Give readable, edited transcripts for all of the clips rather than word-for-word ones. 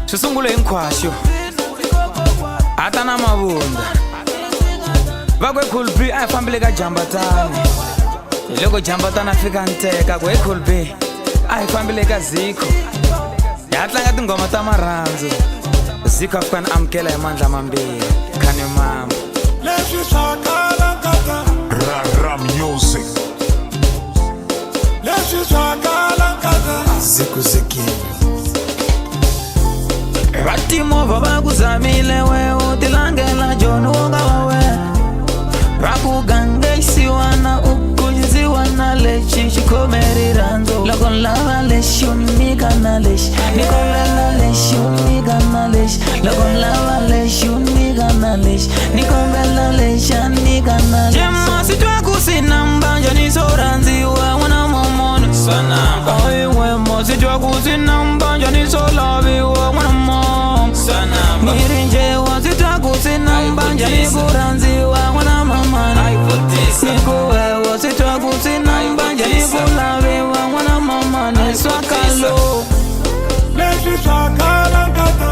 Swisungule hinkwasho ata na mavunda vakwe Cool B a fambile ka Jambatani loko Jambatani fika nteka kwe Cool B a fambile ka Zico ya tlanga tingoma ta marhandzu Zico afika ni amukela hi mandla mambirhi khani mama leswi swakala nkata Ra music leswi swakala nkata Zico Zikini Vatimovha va ku zamile we u tilangela John wonga wa we va ku gangesiwa na u kundziwa na lexi xikhomeri rhandzu loko ni lava lexi u nyika na lexi ni kombela lexi u nyika na lexi loko ni lava lexi u nyika na lexi ni kombela lexi a nyika na lexi jemasi twa ku sina mbanja ni so rhandziwa n'wana momona sanamba oyi we mosi twa ku sina mbanja ni so laviwa n'wana mom sanamba mirinje wasi twa ku sina mbanja ni ku rhandziwa n'wana mamana nikuwe wasi twa ku sina mbanja ni ku laviwa n'wana mamana swakalo leswi swakala nkata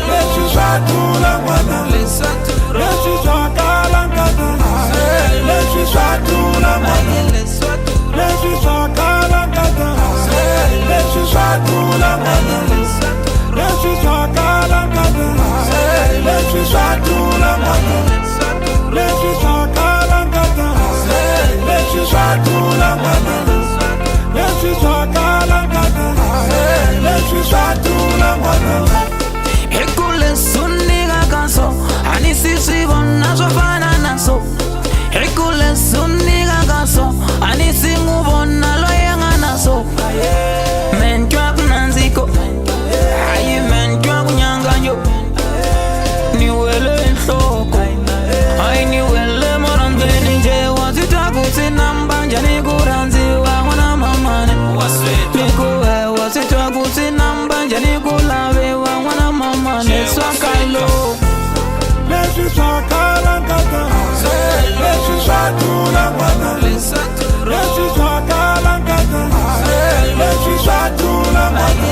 leswi swatula n'wana leswi swakala nkata leswi swatula n'wana leswi swakala nkata leswi swatula n'wana leswi swakala nkata leswi swatula n'wana leswi swakala nkata leswi swatula n'wana leswi swakala nkata leswi swatula n'wana hikule sunika kanso anisi swi vona swo fana na so hikule sunika kanso anisi n'wi vona loyi a nga na so mentwa ku nandziko hayi mentwa ku nyanganyo ni wele nhloko hayi ni wele morandzweni nje wa swi twa ku sina mbanja ni ku rhandziwa n'wana mamane nikuwe wa swi twa ku sina mbanja ni ku laviwa n'wana mamane swakalo leswi swakala nkata leswi swatula n'wana leswi swakala nkata leswi swatula n'wana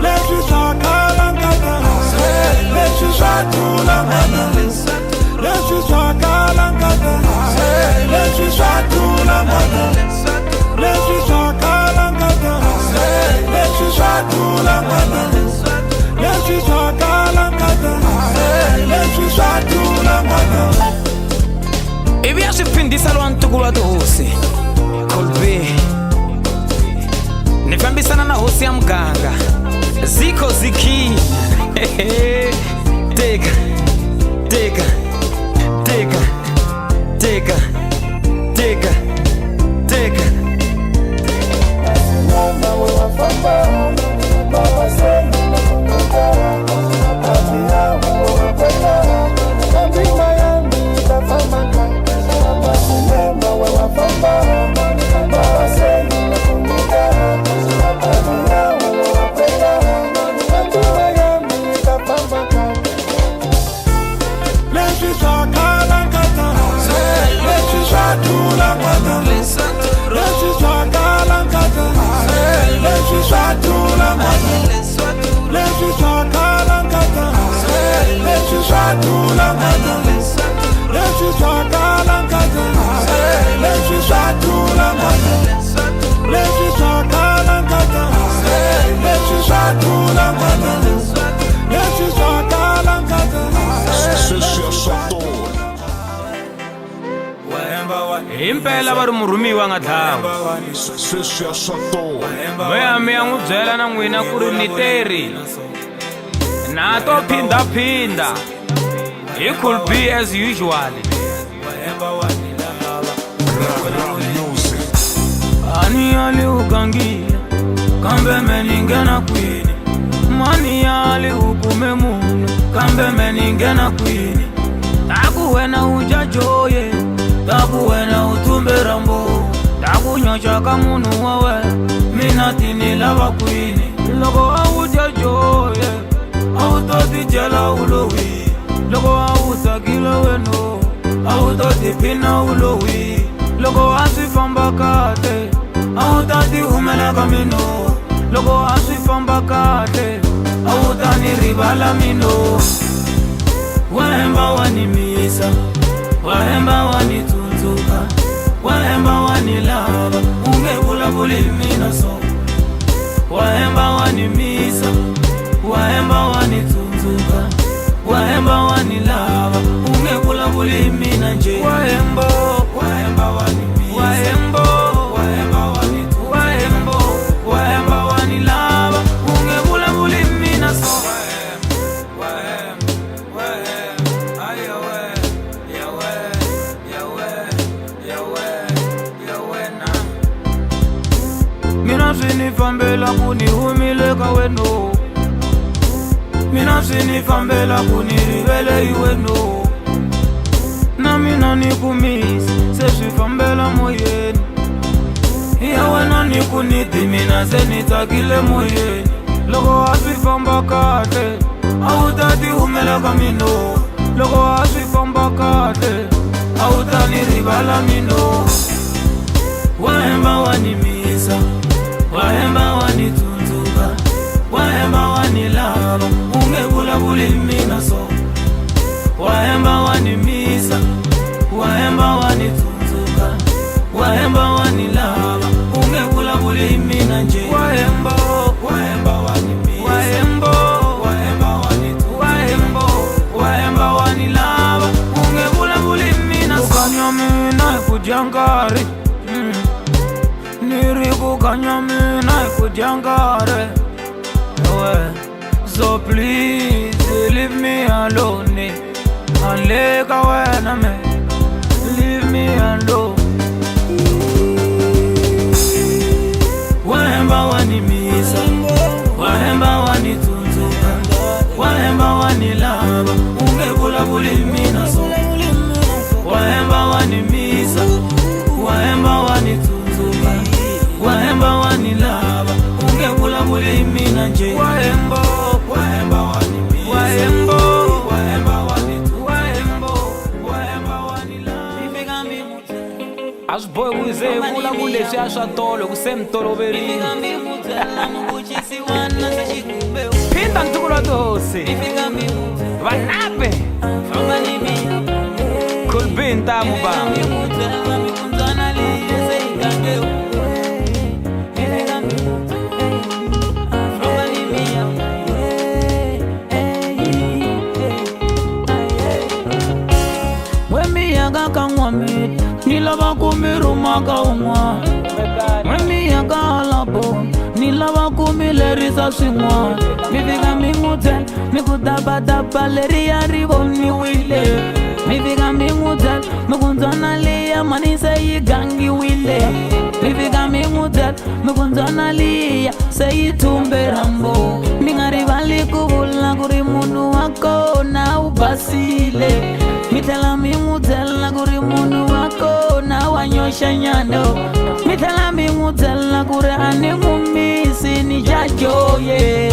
leswi swakala nkata leswi swatula n'wana leswi swakala nkata leswi swatula n'wana leswi swakala nkata leswi swatula n'wana leswi swakala nkata leswi swatula n'wana ivi ya swi phindisa lwa ntukulu wa tihosi Cool B ni fambisana na hosi ya muganga Zico Zikini teka teka teka teka teka teka leswi swakala nkata leswi swatula n'wana leswi swakala nkata leswi swatula n'wana leswi swakala nkata leswi swatula n'wana leswi swakala nkata leswi swatula n'wana leswi swakala nkata leswi swatula n'wana leswi swakala nkata himpela va ri murhumiwa nga dlawa Sweswi swa tola moya mi ya n'wi byela na n'wina ku ri ni teri na to phindaphinda hi Cool B as usual Ra music ani yali ugangile kambe meningena kwini mani yali ukume munhu kambe meningena kwini taku wena ujajoye taku wena utumbe rambo taku nyocha ka munhu wa we mina tini lava kwini loko a ujajoye a wu to tijela u lowi loko a wu tsakile weno a wu to tiphina u lowi loko a swi famba kahle a wu ta ti humela ka mino loko a swi famba kahle a wu rivala mino wahemba wanimisa wahemba wanitunzuka wahemba wanilava ungevulavuli mina so wahemba wanimisa wahemba wanitunzuka wahemba wanilava ungevulavuli mina nje wahemba wahemba wanimisa wahemba wahemba wanitunzuka wahemba wahemba wanilava ungevulavuli mina so mina sinifambela kunihumile ka weno mina sinifambela kunirivele iweno na mina nikumisi seswifambela moyeni ya wena nikuniti mina senitakile moyeni loko aswifamba kahle awutati humela ka mino loko aswifamba kahle awutani rivala mino wahemba wanimisa wahemba wanitunzuka wahemba wanilava ungevulavuli mina so wahemba wanimisa wahemba wanitunzuka wahemba wanilava ungevulavuli mina nje wahemba wahemba wanimisa wahemba wahemba wanitunzuka wahemba wahemba wanilava ungevulavuli mina so ukanya mina kujangari niriku kanya mina kujangare so please leave me alone aleka wena me leave me alone wahemba wanimisa wahemba wanitunzuka wahemba wanilava ungevulavuli mina so wahemba wanimisa wahemba wanitunzuka wahemba wanilava ungevulavuli mina nje wahemba wahemba wanimisa wahemba wahemba wanitunzuka wahemba wahemba wanilava ifika mimuthe asboy kuze vulavule swa swa tolo kusemtoloverini ifika mimuthe namukuchisi wana sechikube pinda ntukulo tose ifika mimuthe vanape famba nimi kulbinta mubam mimuthe namikunzana liye seikangeo nilava kumirumaka un'wana mimiyaka halabo nilava kumilerisa swin'wana mi fika mi n'wu byela mi ku dabadaba leriya ri voniwile mi fika mi n'wu byela mi ku ndzwana liya mani se yi gangiwile mi fika mi n'wu byela mi ku ndzwana liya se yi thumbe rambo mi nga rivali ku vula ku ri munhu wa kona u basile mi tlhela mi n'wu byela ku ri munhu wa kona wa nyoxa nyano mi tlhela mi n'wu byela ku ri a ni n'wu misi ni jajoye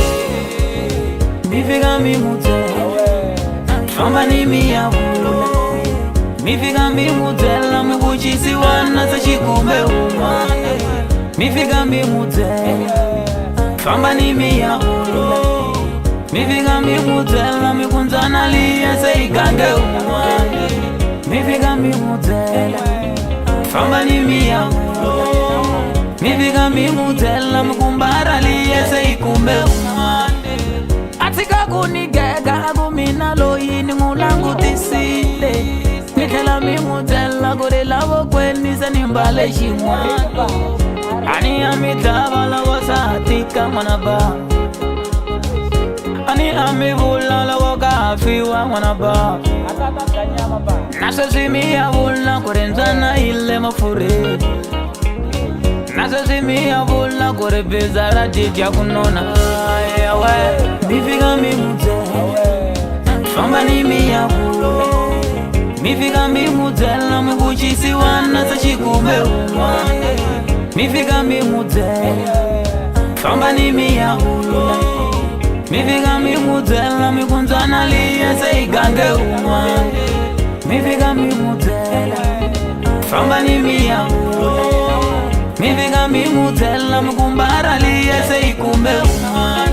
mi fika mi n'wu byela famba ni mi ya vula mi fika mi n'wu byela mi kuchisi wana se xikumbe un'wana mi fika mi n'wu byela famba ni mi ya vula mi fika mi n'wu byela mi ku ndzwana liya se yi gange un'wana mi fika mi n'wu byela famba ni mi ya vula mi fika mi n'wu byela mi ku mbala liya se yi kumbe un'wana atika ku ni gega ku mina loyi ni n'wu langutisile mi tlhela mi n'wu byela ku ri lavokweni se ni mbale xin'wana ani ya mi dlava lavo sa tika n'wana ba ani a mi vula loko ka fiwa n'wana ba na sweswi mi ya vula ku ri ndzwana yi le mafurheni na sweswi mi ya vula ku ri biza ra didya ku nona yawe mi fika mi n'wu byela famba ni mi ya vula mi fika mi n'wu byela mi kuchisi wana se xikumbe un'wana mi fika mi n'wu byela famba ni mi ya vula mi fika mi n'wu byela mi ku ndzwana liya se yi gange un'wana mi fika mi n'wu byela famba ni mi ya vula mi fika mi n'wu byela mi ku mbala liya se yi kumbe un'wana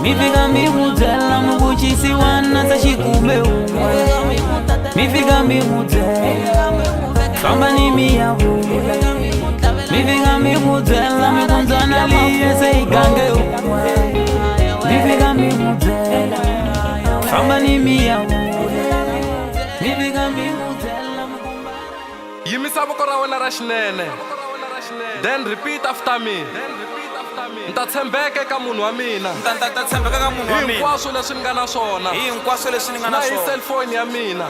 mi fika mi mutela mukuchisi wana sa xikume un'we mi fika mi mutela famba ni miyavula mi fika mi mutela mi kundzana liye se igange un'we mi fika mi mutela famba ni miyavula mi fika mi mutela yimisa voko ra wena ra xinene then repeat after me nta tshembeka eka munhu wa mina hinkwaswo leswi ni nga na swona na hi cellphone ya mina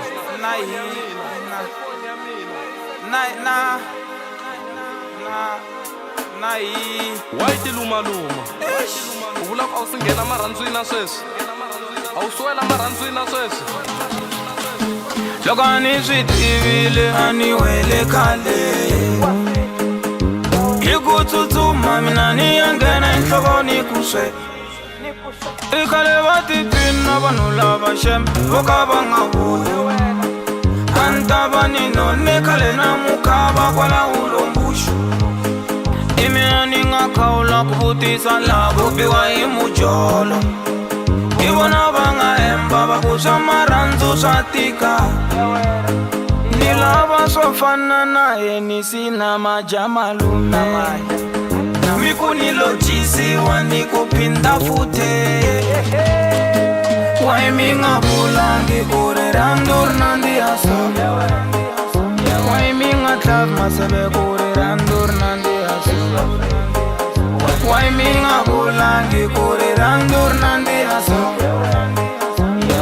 wa yi tilumaluma u vula ku a wu si nghena marhandzwini na sweswi a wu suwela marhandzwini na sweswi loko a ni swi tivile a ni wele khale hi ku tsutsuma mina ni ya nghena enhlokoni ku swe i khale va tiphini na vanhu lava xembe vo ka va nga vuli a ni ta va ni none khale na mukhava kwala ulombuxu i mina ni nga khawula ku vutisa laha ku biwa hi mujolo hi vona va nga hemba va ku swa marhandzu swa tika ni lava swo fana na henisi na majamalume mi ku ni lochisiwa ni ku phinda futhe why mi nga vulangi ku ri rhandzu ri nandziha so why mi nga tlhavi maseve ku ri rhandzu ri nandziha so why mi nga vulangi ku ri rhandzu ri nandziha so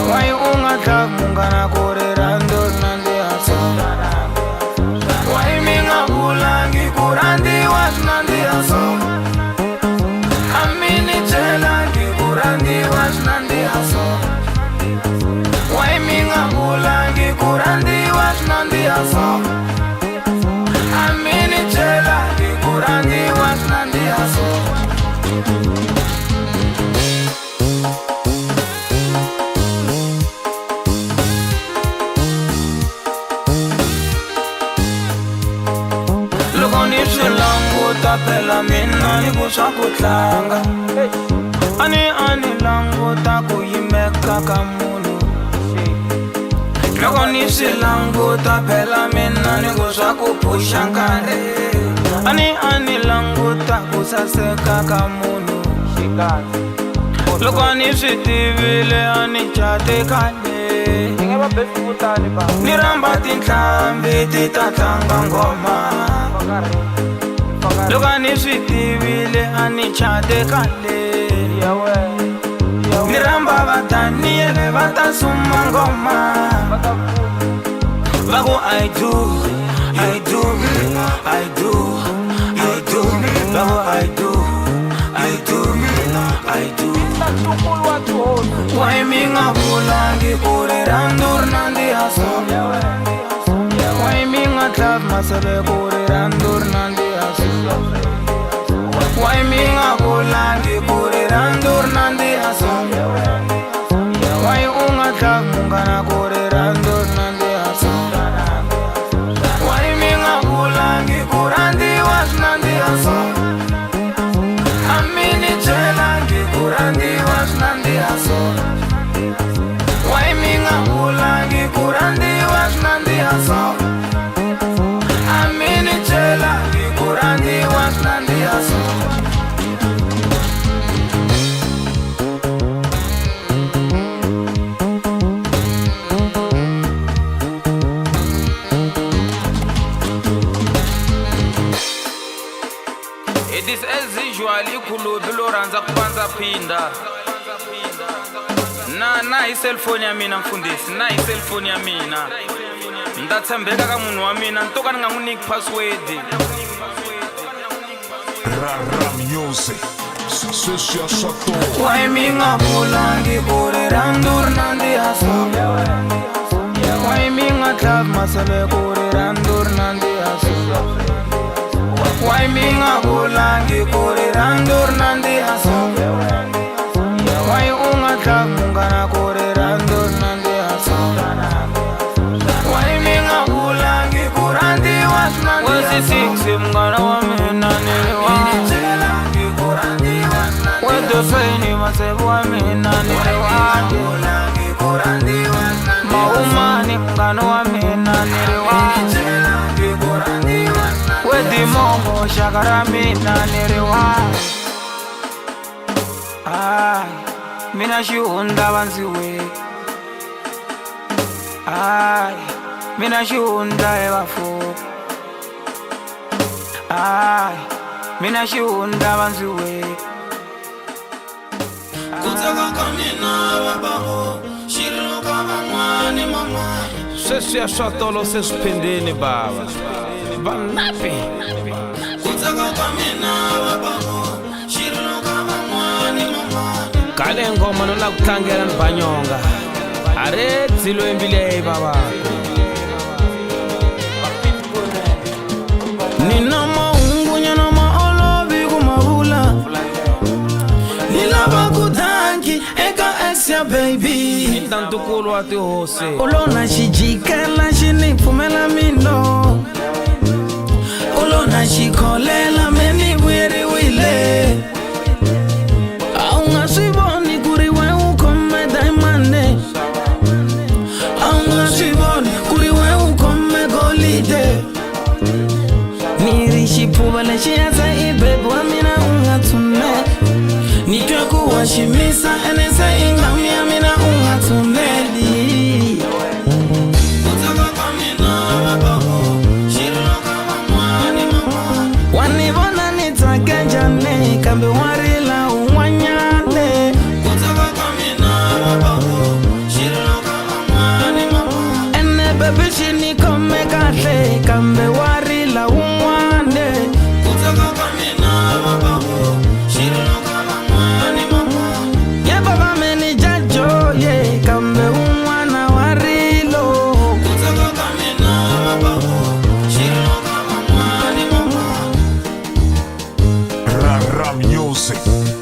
why u nga tlhavi munghana ku ri rhandzu ri nandziha so why mi nga vulangi ku rhandziwa swi nandziha so a mi ni byelangi ku rhandziwa swi nandziha so why mi nga vulangi ku rhandziwa swi nandziha so a mi ni byelangi ku rhandziwa swi nandziha so loko ni swi languta phela mina ni ku swa ku tlanga a ni languta ku yimeka ka munhu loko ni swi languta phela mina ni ku swa ku phuxa nkarhi a ni languta ku saseka ka munhu loko ni swi tivile a ni cate khale ni rhamba tinhlambi ti ta tlanga ngoma loko ni swi tivile a ni cate khale ni rhamba vadaniyele va ta suma ngoma va ku I do va ku I do why mi nga vulangi ku ri rhandzu ri nandziha so why mi nga tlhavi maseve ku ri rhandzu ri nandziha so why mi nga vulangi ku ri rhandzu ri nandziha so why u nga tlhavi munghana ku ri rhandzu ri nandziha so why mi nga vulangi ku rhandziwa swi nandziha so a mi ni byelangi ku rhandziwa swi nandziha so why mi nga vulangi ku rhandziwa swi nandziha so a mi ni byelangi ku rhandziwa swi nandziha so it is as usual ikhulubi lo rhandza ku pandza phinda na hi cellphone ya mina mfundhisi na hi cellphone ya mina ni ta tshembeka ka munhu wa mina ni to ka ni nga n'wi nyiki password Rara Music. Sweswi ya Chateau. why mi nga vulangi ku ri rhandzu ri nandziha so why mi nga tlhavi maseve ku ri rhandzu ri nandziha so why mi nga vulangi ku ri rhandzu ri nandziha so why u nga tlhavi munghana ku ri rhandzu ri nandziha so why mi nga vulangi ku rhandziwa swi nandziha so munghana wa mina ni wa wedefeni masebu wa mina niriwanje maumani mgano wa mina niriwanje wedimongo shakara mina niriwanje mina shihunda vanziwe mina shihunda evafu mina shihunda vanziwe kutaka kamina bababo shiruka vamwani mama Sweswi ya swatolo sesiphendeni baba Vanapi kutaka kamina bababo shiruka vamwani mama Kale ngoma nona kutlangela ni Banyonga Are dzilo embile baba Nina maungu nyana maolobi kumavula Nilava kutanki eka exia baby Ntantukulu wa tihose Ulona shijikela shinipumela mino Ulona shikolela meni wiri wile Aunga swiboni kuriwe ukome daimane Aunga swiboni kuriwe ukome golide Nirishipubale shiyaza ibebu amina ungatume Nitwe kuwashimisa enesa ingamia mina ungatumeli Wanibona nitakejane kambe warila umwanyane Ene bebe shinikome kahle kambe warila umwane Ye baba meni jajo ye kambe umwana warilo Rara Music,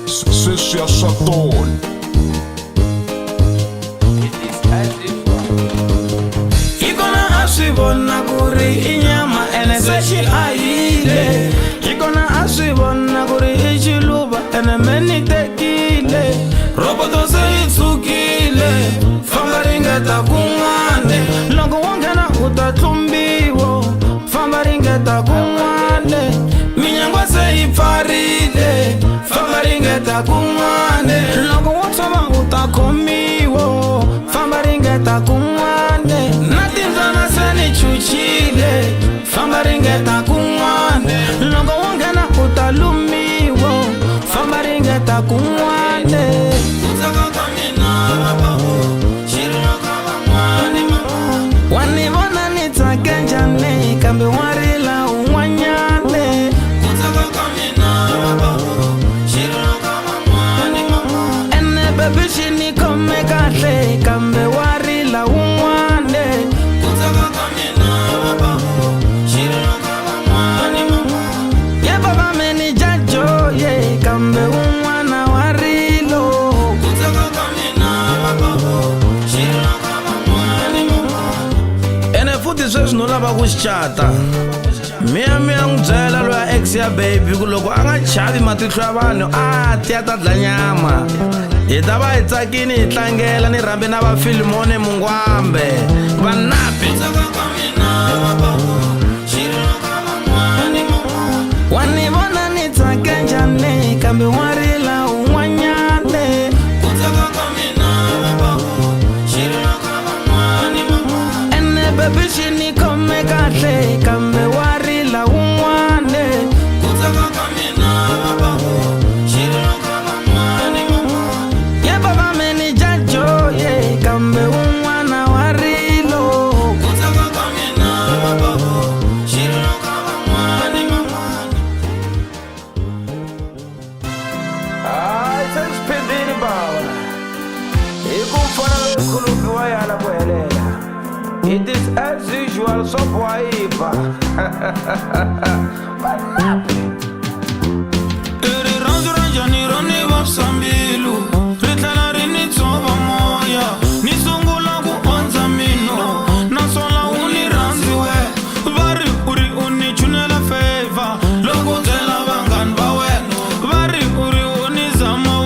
Sweswi ya swatolo Ikona aswibona kuri inyama ene seshi aile Ikona aswibona kuri ichiluba ene meni tekile Roboto se itsukile Famba ringeta kungane Longo wangena utatumbiwo Famba ringeta kungane Minyangwa se iparile Famba ringeta kungane Longo wansama utakomiwo Famba ringeta kungane Natinzana se ni chuchile Famba ringeta kungane Longo wangena utalumiwo Famba ringeta kungane Wanibona nitakenjane kambe warila umwanyane Ene bebe shinikome kahle kambe warila umwane Ye baba meni jajo ye kambe umwana warilo Ene futhi sweswi no lava ku xichata Mia n'wi byela loya ex ya baby ku loko a nga chavi matihlo ya vanhu a ti ya ta dla nyama Hi ta va hi tsakini hi tlangela ni rhambi na vafilimone mungwambe Vanapi Wanibona nitakenjane kambe warila umwanyane Ene bebe shinikome kahle kambe warila umwane Ye baba meni jajo ye kambe umwana warilo Sesiphendeni baba Ikumfana lesikhulupi wayala kuhelela It is as usual sobwaiba Eri ranzo ranjani rani vapsambilu Ritala rini tsova moya Nisungula kuonza mino Nasola uni ranziwe Vari uri uni chunela favor Logo tela vangan bawe Vari uri uni zamo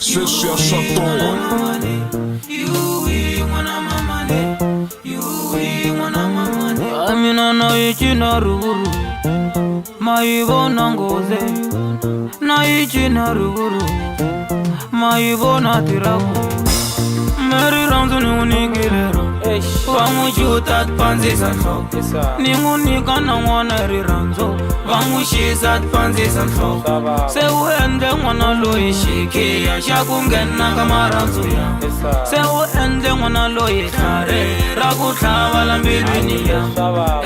Sessia Chateau. Amina na ichina ruguru maibona ngoze na ichina ruguru maibona tiraku meri ranzu ni unigilero vangu chutat panzi sanso ningu nikana ngwana ri ranzo vangu shisat panzi sanso se uende ngwana loyi shikia shakungena kama ranzo ya se uende ngwana loyi khare rakutlava lambilwini ya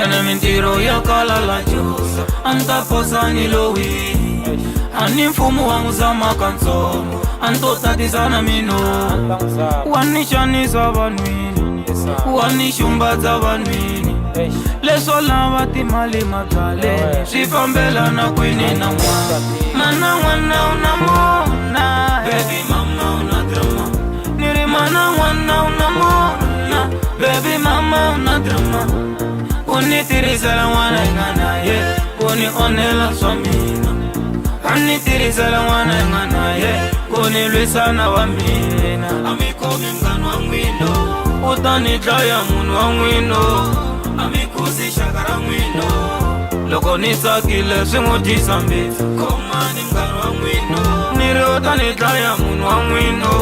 ene mintiro ya kala la jusa anta posani lowi ani mfumu wangu zama kansomo antotatizana mino wanishanisa vanwini wanishumbaza vanwini leswo lava timali makale swifambelana kwini na mwana mana n'wana unamona baby mama una drama niri mana n'wana unamona baby mama una drama unitirisela n'wana inganaye uni onela swamina unitirisela n'wana inganaye uni lwisana wa mina amikomi mngani wa mwino utanidlaya munhu wa n'wino amikuzi shakara n'wino loko ni tsakile swi n'wi dyisa mbitsi komani mngani wa n'wino ni ri utanidlaya munhu wa n'wino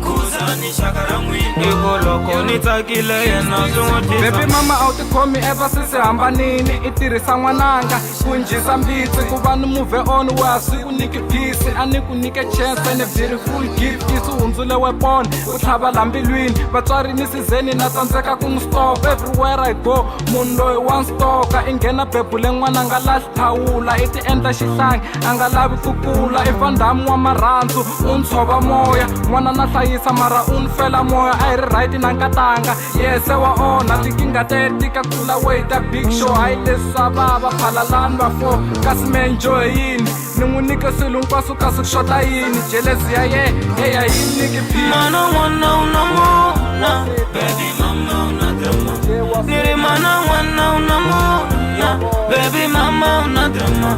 kuzani shakara n'wino iko loko ni tsakile yena swi n'wi dyisa baby mama a wu tikhomi ever since hambanini I tirhisa n'wananga ku njisa mbitsi ku va ni move on wa swi ku nyiki peace a ni ku nyike chance and a beautiful gift swi hundzule weapon ku tlhava lambilwini vatswari ni sizeni na tsandzeka ku n'wi stop everywhere I go munhu loyi wa stoka I nghena bebule n'wana a nga lahli thawula I ti endla xihlangi a nga lavi ku kula I vandhamu wa marhandzu u ni tshova moya n'wana na hlayisa mara u ni fela moya a hi ri right na nkatanga yese wa ona tikinga tetika kula wait a big show hayi leswa vava phalalani va fo kasi me enjoy yini ni n'wi nyike swilo hinkwaswo kasi ku xota yini jelesi ya ye heya yi nyiki mana n'wana unamona baby mama una drama niri mana n'wana unamona baby mama una drama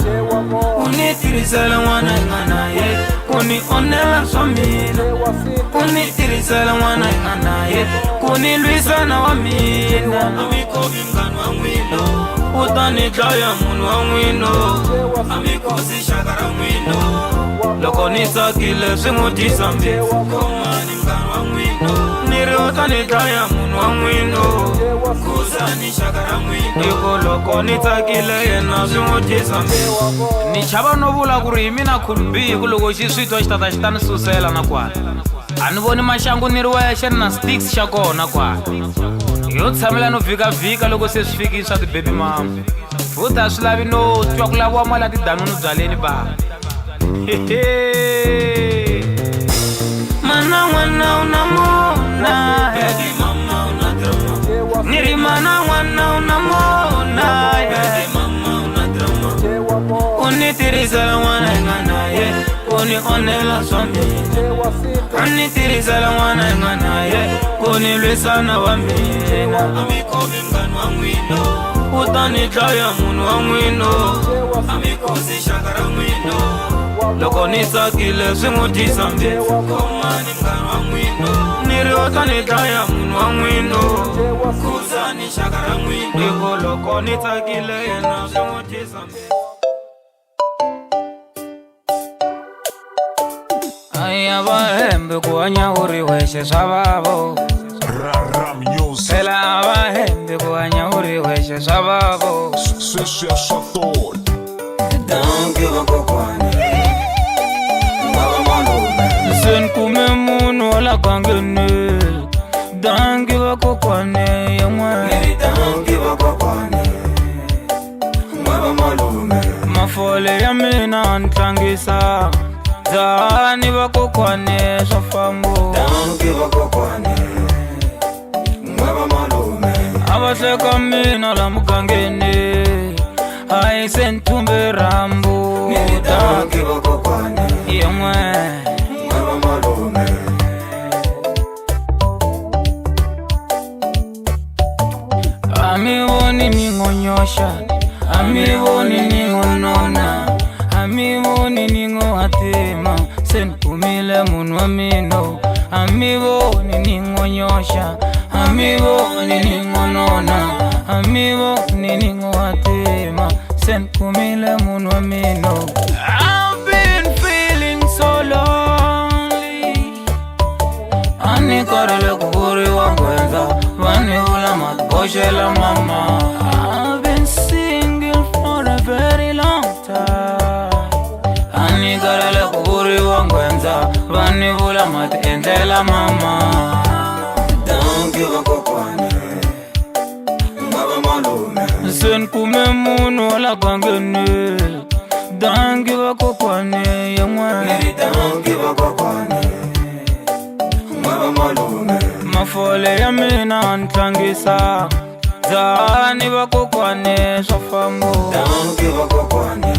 unitirisela n'wana inganaye kuni onela swamina unitirisela n'wana inganaye kuni lwisana wa mina amikomi mngani wa n'wino utanidlaya munhu wa n'wino amikuzi shakara n'wino loko ni tsakile swi n'wi dyisa mbitsi komani mngani wa n'wino ni ri utanidlaya munhu wa n'wino kuzani shakara n'wino iko loko ni tsakile yena swi n'wi dyisa mbitsi ni chava no vula ku ri hi mina khulubiku loko xi swi twa xi tata xi ta ni susela na kwala a ni voni maxangu ni ri wexe ni na sticks xa kona kwala yo tshamela no vhikavhika loko se swi fikile swa ti-baby mama futhi a swi lavi no twa ku laviwa mali ya tidanuni byaleni baba mana n'wana unamona ni ri mana n'wana unamona unitirisela n'wana inganaye uni onela swamina unitirisela n'wana inganaye kuni lwisana wa mina amikomi mngani wa n'wino utanidlaya munhu wa n'wino amikuzi shakara n'wino loko ni tsakile swi n'wi dyisa mbitsi komani mngani wa n'wino ni ri utanidlaya munhu wa n'wino kuzani shakara n'wino iko loko ni tsakile yena swi n'wi dyisa mbitsi aya vahembe ku hanya u ri wexe swa vavo Ram Music. phela vahembe ku hanya u ri wexe swa vavo Sessia Chateau. dangi vakokwane se ni kume munhu wa la gangeni dangi vakokwane yan'wana mafole ya mina ni tlangisa dzahani vakokwane swa fambo a va hleka mina la mugangeni a hi se ni thumbe rambu yan'wana a mi voni ni ngonyosha a mi voni ni ngonona a mi voni ni ngohatima se ni kumile munhu wa mino amivoni ningonyosha amivoni ningonona amivoni ningowatima senkumile munhu wa mino. I've been feeling so lonely anikarele kukuri wangwenza vanivula matboshela mama. I've been single for a very long time anikarele kukuri wangwenza vanivula matendlela mama. Don't give a kokwane Ngaba malume Senkume munhu wala kangene Don't give a kokwane yemwe. Don't give a kokwane Ngaba malume Mafole ya mina antlangisa Zani va kokwane swa fambo. Don't give a kokwane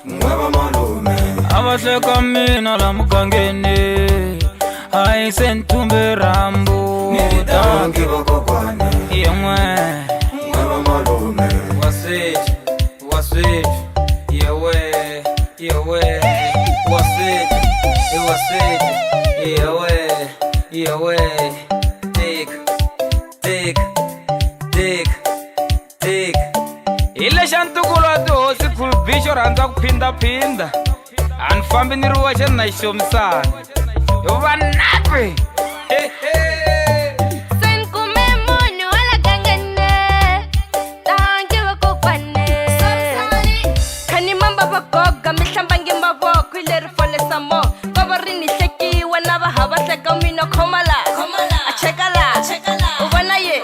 Ngaba malume Avahleka mina la mugangeni Hayi sentumbe rambo. Don't give a kokwane Yemwe Ngaba malume What's it Yewe What's it Yewe Take Ile shantukulwa dosi kulbisho randza kupinda Anfambi niruwa chena ishomsana Yovanapi Senkume munhu wala kangene Don't give a kokwane Khani mamba vagoga mihlambangi mavoko ileri folesa mo Vavarini hlekiwa na vahava hleka mina khomala Achekala Uvona ye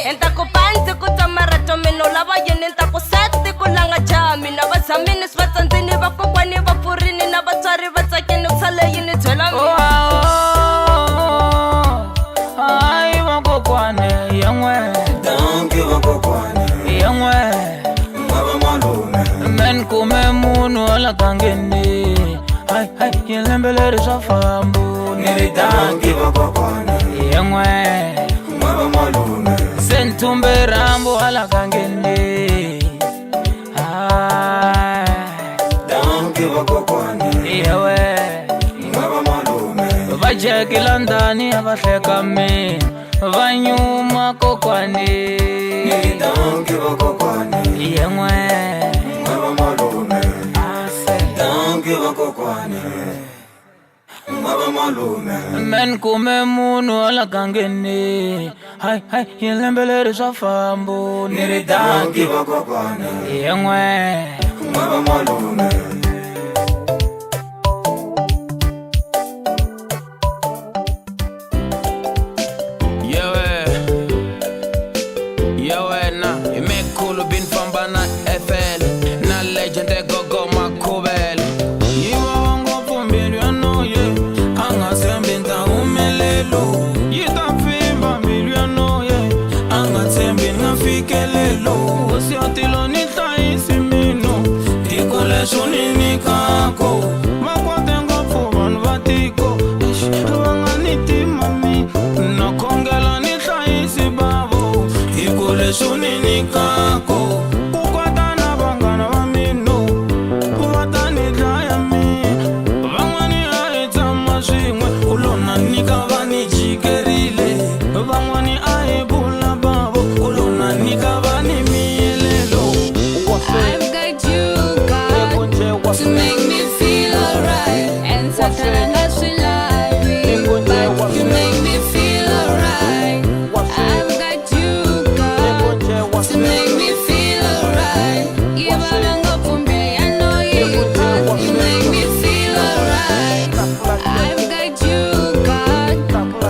Enta ku panzi ku tsamarato mina lava yini enta ku seti ku langa jami Na vatsamini svatsandzini vakokwani vapfurini na vatswari vatsakini ku sale yini byela mina Hayi va kokwane yemwe. Don't give a kokwane Yemwe Ngaba malume Men kume munhu wala kangeni Hai yelembeleri swa fambo. Don't give a kokwane Yemwe Ngaba malume sentumbe rambo wala kangeni Don't give a kokwane Yewe Ngaba malume vajekila ndani avahleka mina vanyuma kokwane. Don't give a kokwane Yemwe Ngaba malume Don't give a kokwane Ngaba malume Men kume munhu wala kangeni Hai yelembeleri swa fambo. Don't give a kokwane Yemwe Ngaba malume Yewe na imekulu bin fambana FL Na legend gogo makubel Yiva wango pumbili anoye Angasembi nta umelelo Yita fimba mbili anoye Angasembi ngafikelelo Usiotilo nitaisi mino Dikole sunini kako Makwate ngofu vanu vatiko Vanganiti mami Nakongela nitaisi babo Dikole sunini kako Kukwatana bangana vamino Kuvatani daya mi Vangwani aita mazwingwe Ulona nika vani jikerile Vangwani aibula babo Ulona nika vani mielelo. I've got you, God, to make me feel alright. And Satan has to lie me, but you make me feel alright. I've got you, God, to make me feel alright. Give a long up for me, I know you, God, you make me feel alright. I've got you, God,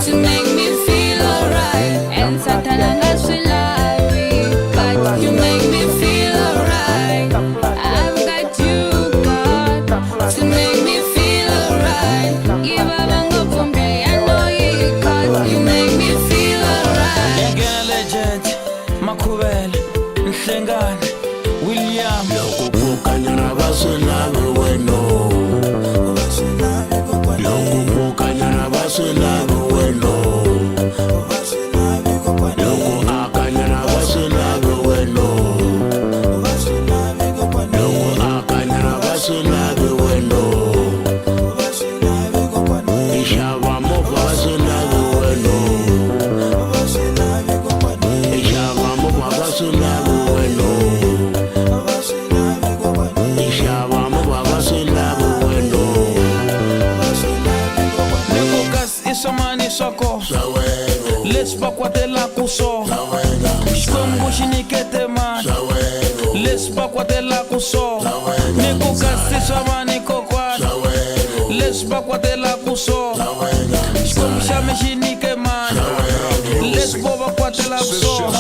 to make me feel alright. And Satan has to lie me, but you make me feel alright. I've got you, God, to make me feel alright. Give a long up for me, I know you, God, you make me feel alright. Ngena legend Makubel Nhlengane William Lokukanyana basinabe weno Lokukanyana basinabe weno Loku akanyana basinabe weno Loku akanyana basinabe weno samani soko Sawego, Les bakwatela kuso Sawego, Shkongo shinikete man Sawego, Les bakwatela kuso Niku kasi samani kokwan Sawego, Les bakwatela kuso Shkongo shame shinike man Les boba kwatela kuso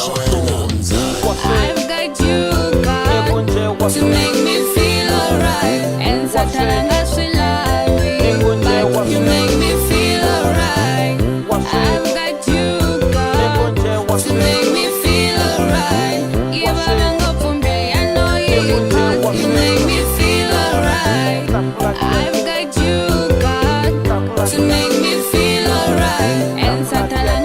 I've got you, God, to make me feel alright. And Satana but you make me feel alright. I've got you, God, to make me feel alright. Even I'm up from there, I know you, God, you make me feel alright. I've got you, God, to make me feel alright. And Satana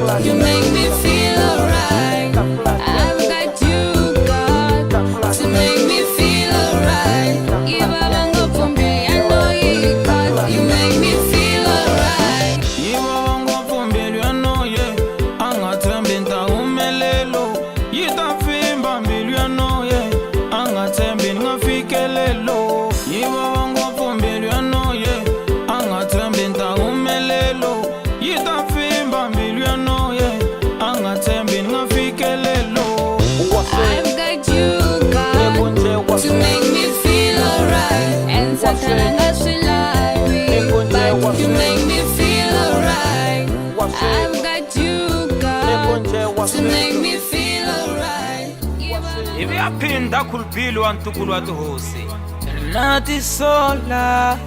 but you make me feel alright. I've got you, God, to make me feel alright. Even I'm up from there, I know you, God, you make me feel alright. Yiba wangu fumbili anoye Angatembi nta umelelo Yita fimba mbili anoye Angatembi ngafikelelo Yiba wangu fumbili anoye Angatembi nta umelelo Yita fimba mbili anoye Angatembi ngafikelelo I've got you, God, to make me feel alright. And Satana but you make me feel alright. I've got you, God, to make me feel alright. Ivi aphinda khulupili wa ntukulu wa tihosi. Nati sola,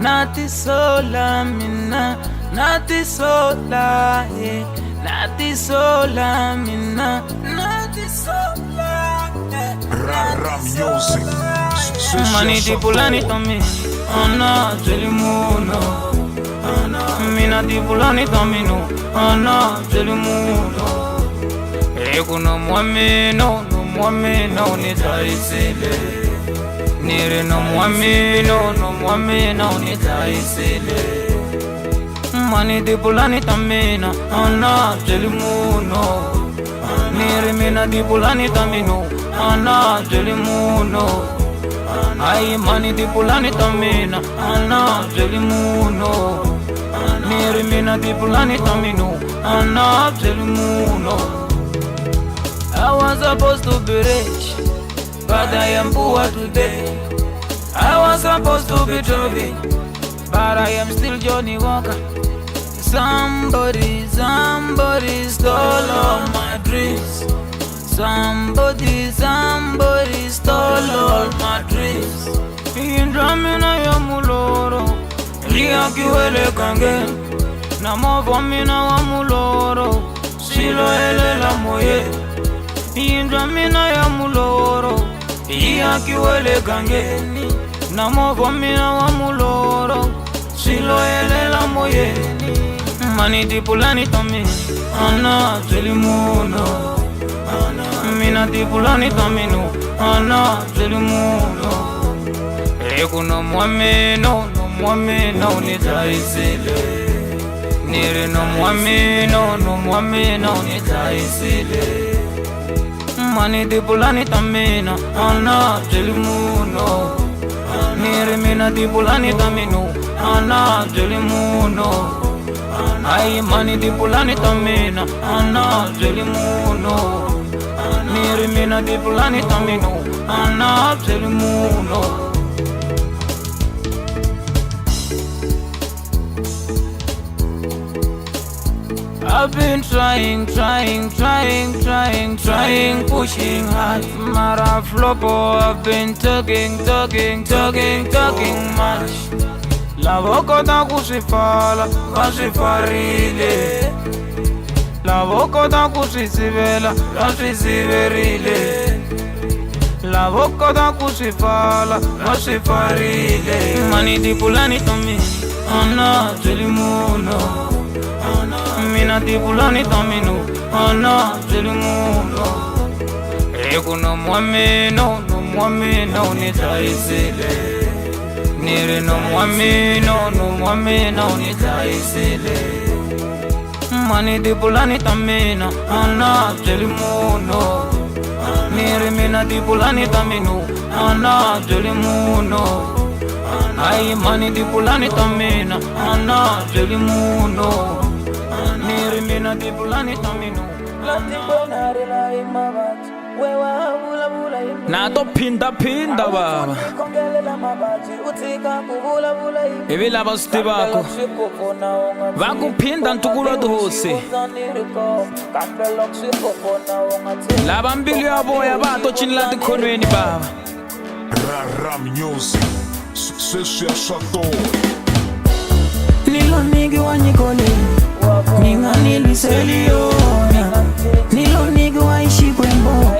nati sola mina Nati sola, nati sola mina Nati sola, Rara music. Mani di pulani tami, ana jelimuno Mina di pulani tami no, ana jelimuno Ego no muamino, ni taisile Nire no muamino, ni taisile Mani di pulani tamina, ana jelimuno Nire mina di pulani tamino, ana jelimuno Ay mani di pulani tamina, ana jelimuno Nire mina di pulani tamino, ana jelimuno I was supposed to be rich, but I am poor today. I was supposed to be Toby, but I am still Johnny Walker. Somebody stole all my dreams. Somebody stole all my dreams. Indramina ya muloro, liya kiwele kange. Namovo mina wa muloro, silo ele la moye. Indramina ya muloro, liya kiwele kange. Namovo mina wa muloro, silo ele la moye. Mani di pulani tami, ana jelimuno Mina di pulani tamino, ana jelimuno Ego no muamino, ni taisile Nire no muamino, ni taisile Mani di pulani tamina, ana jelimuno Nire mina di pulani tamino, ana jelimuno Ay mani di pulani tamina, ana jelimuno Nire mina di pulani tamino, ana jelimuno I've been trying, pushing hard. Mara flopo, I've been talking much. La boca da kusifala, vasifarile. La boca da kusisivela, vasisiverile. La boca da kusifala, vasifarile. Mani di pulani tami, ana jelimuno. Mina di pulani tamino, ana jelimuno. Ego no muamino, ni taisile. Nire no muamino, ni taisile. Mani di pulani tamina, ana jelimuno. Nire mina di pulani tamino, ana jelimuno. Ai mani di pulani tamina Ana jeli muno Niri mina di pulani tamino Na to pinda baba Ivi lava siti vako Vakuphinda ntukulo dosi Lava mbilu ya voya vato chinila tikhonweni baba Rara Music, sucesso e achatou. Nilo nigi wa nyikole Ninga niliseliona Nilo nigi wa ishikwembo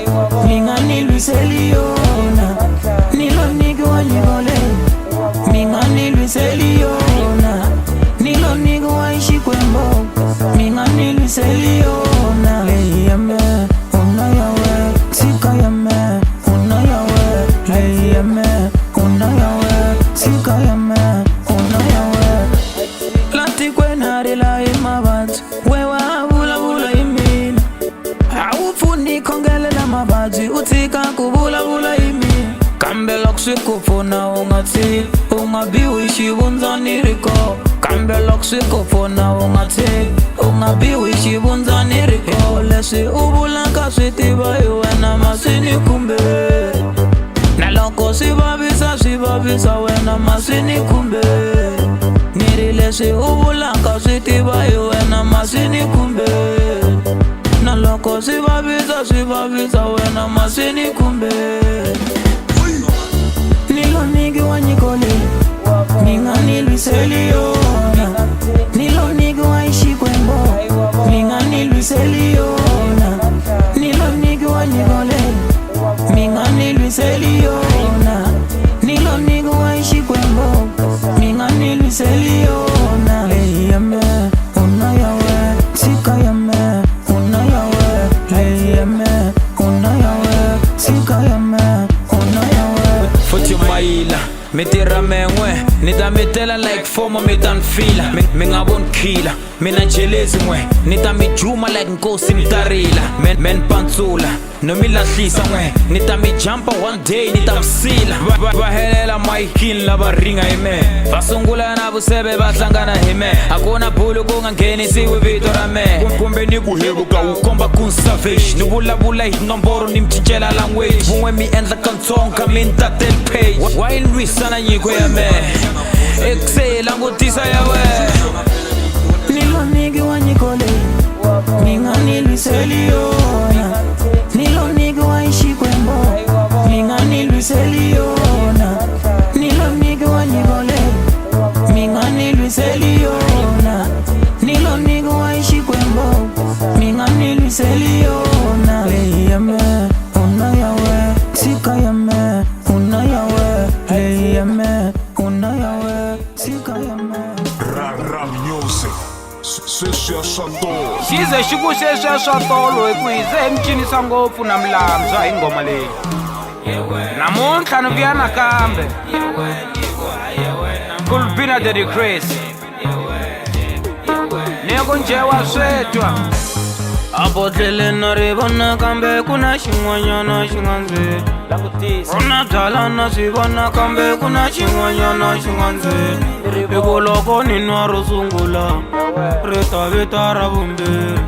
Ninga niliseliona Nilo nigi wa nyikole Ninga niliseliona Nilo nigi wa ishikwembo Ninga niliseliona Leyame, una yawe Sika yame, una yawe Leyame, una yawe Sika yame, una yawe Lati kwenari la imabat Wewa bula bula imina Awufuni kongele la mabaji Utika kubula bula imina Kambela kusikufuna ungati Ungabiwishi bunzani riko Kambela kusikufuna ungati Ungabiwishi bunzani riko Lesi ubula kasitiba iwena masini kumbe Naloko sibabisa wena masini kumbe Nirilesi ubulanga sitiba iwena masini kumbe Naloko sibabisa wena masini kumbe Nilo nigi wa nyikole Ninga niliseliona Nilo nigi wa ishikwembo Ninga niliseliona Nilo nigi wa nyikole Ninga niliseliona Nilo nigi wa ishikwembo Ninga niliseliona Leyame, una yawe Sika yame, una yawe Leyame, una yawe Sika yame, una yawe Futhi maila Mitira mengwe Nita mitela like former mitan fila Mingabon kila Mina jelezi mwe Nita mijuma like nkosi mtarila Men pantsula Nomila hlisa mwe Nita mijampa one day Nita msila Vahelela maikin lava ringa ime Vasungula na busebe batlangana hime Akona bulu kunga ngeni siwe vito rame Kumbe ni kuhebuka ukomba kun savage Nubula bula hinomboro ni mchichela language Mungwe mi endla kantonka minta tel page While we sana nyiko ya me Exhale angutisa ya we Nilo nigi wa nyikole Ninga niliseliona Nilo nigi wa ishikwembo Ninga niliseliona Nilo nigi wa nyikole Ninga niliseliona Nilo nigi wa ishikwembo Ninga niliseliona Leyame, una yawe Sika yame, una yawe Leyame, una yawe Sika yame Rara Music, sucesso e achatou. Xize xikuxexa swa tolo hi ku hi ze hi mi cinisa ngopfu na milambywa hi ngoma leyi namuntlha ni vuya nakambe kulbina the decrease ni ku njewa swetwa Abotlele na rivona kambe kuna xin'wanyana xi nga ndzeni Rona byala na swi vona kambe kuna xin'wanyana xi nga ndzeni Hiku loko ni nwa ro sungula ri ta vita ra vumbirhi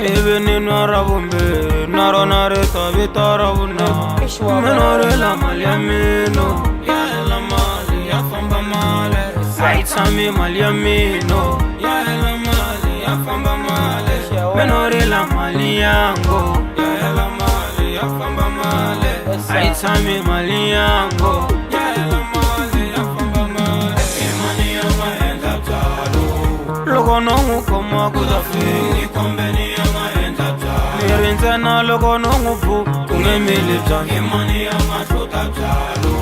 Ivi ni nwa ra vumbirhi na rona ri ta vita ra vunharhu Mina ri la mali ya mino ya hela mali ya famba mali A yi tshami mali ya mino ya hela mali ya famba mali Mina ri la mali yango ya hela mali ya famba mali A yi tshami mali yango ya hela mali ya famba mali Imani ya maendla byalo Loko no n'wu khoma ku ta fika kombeni ya maendla byalo Ni ri ntsena loko no n'wu pfu ku nge mili byalo Imani ya mahlota byalo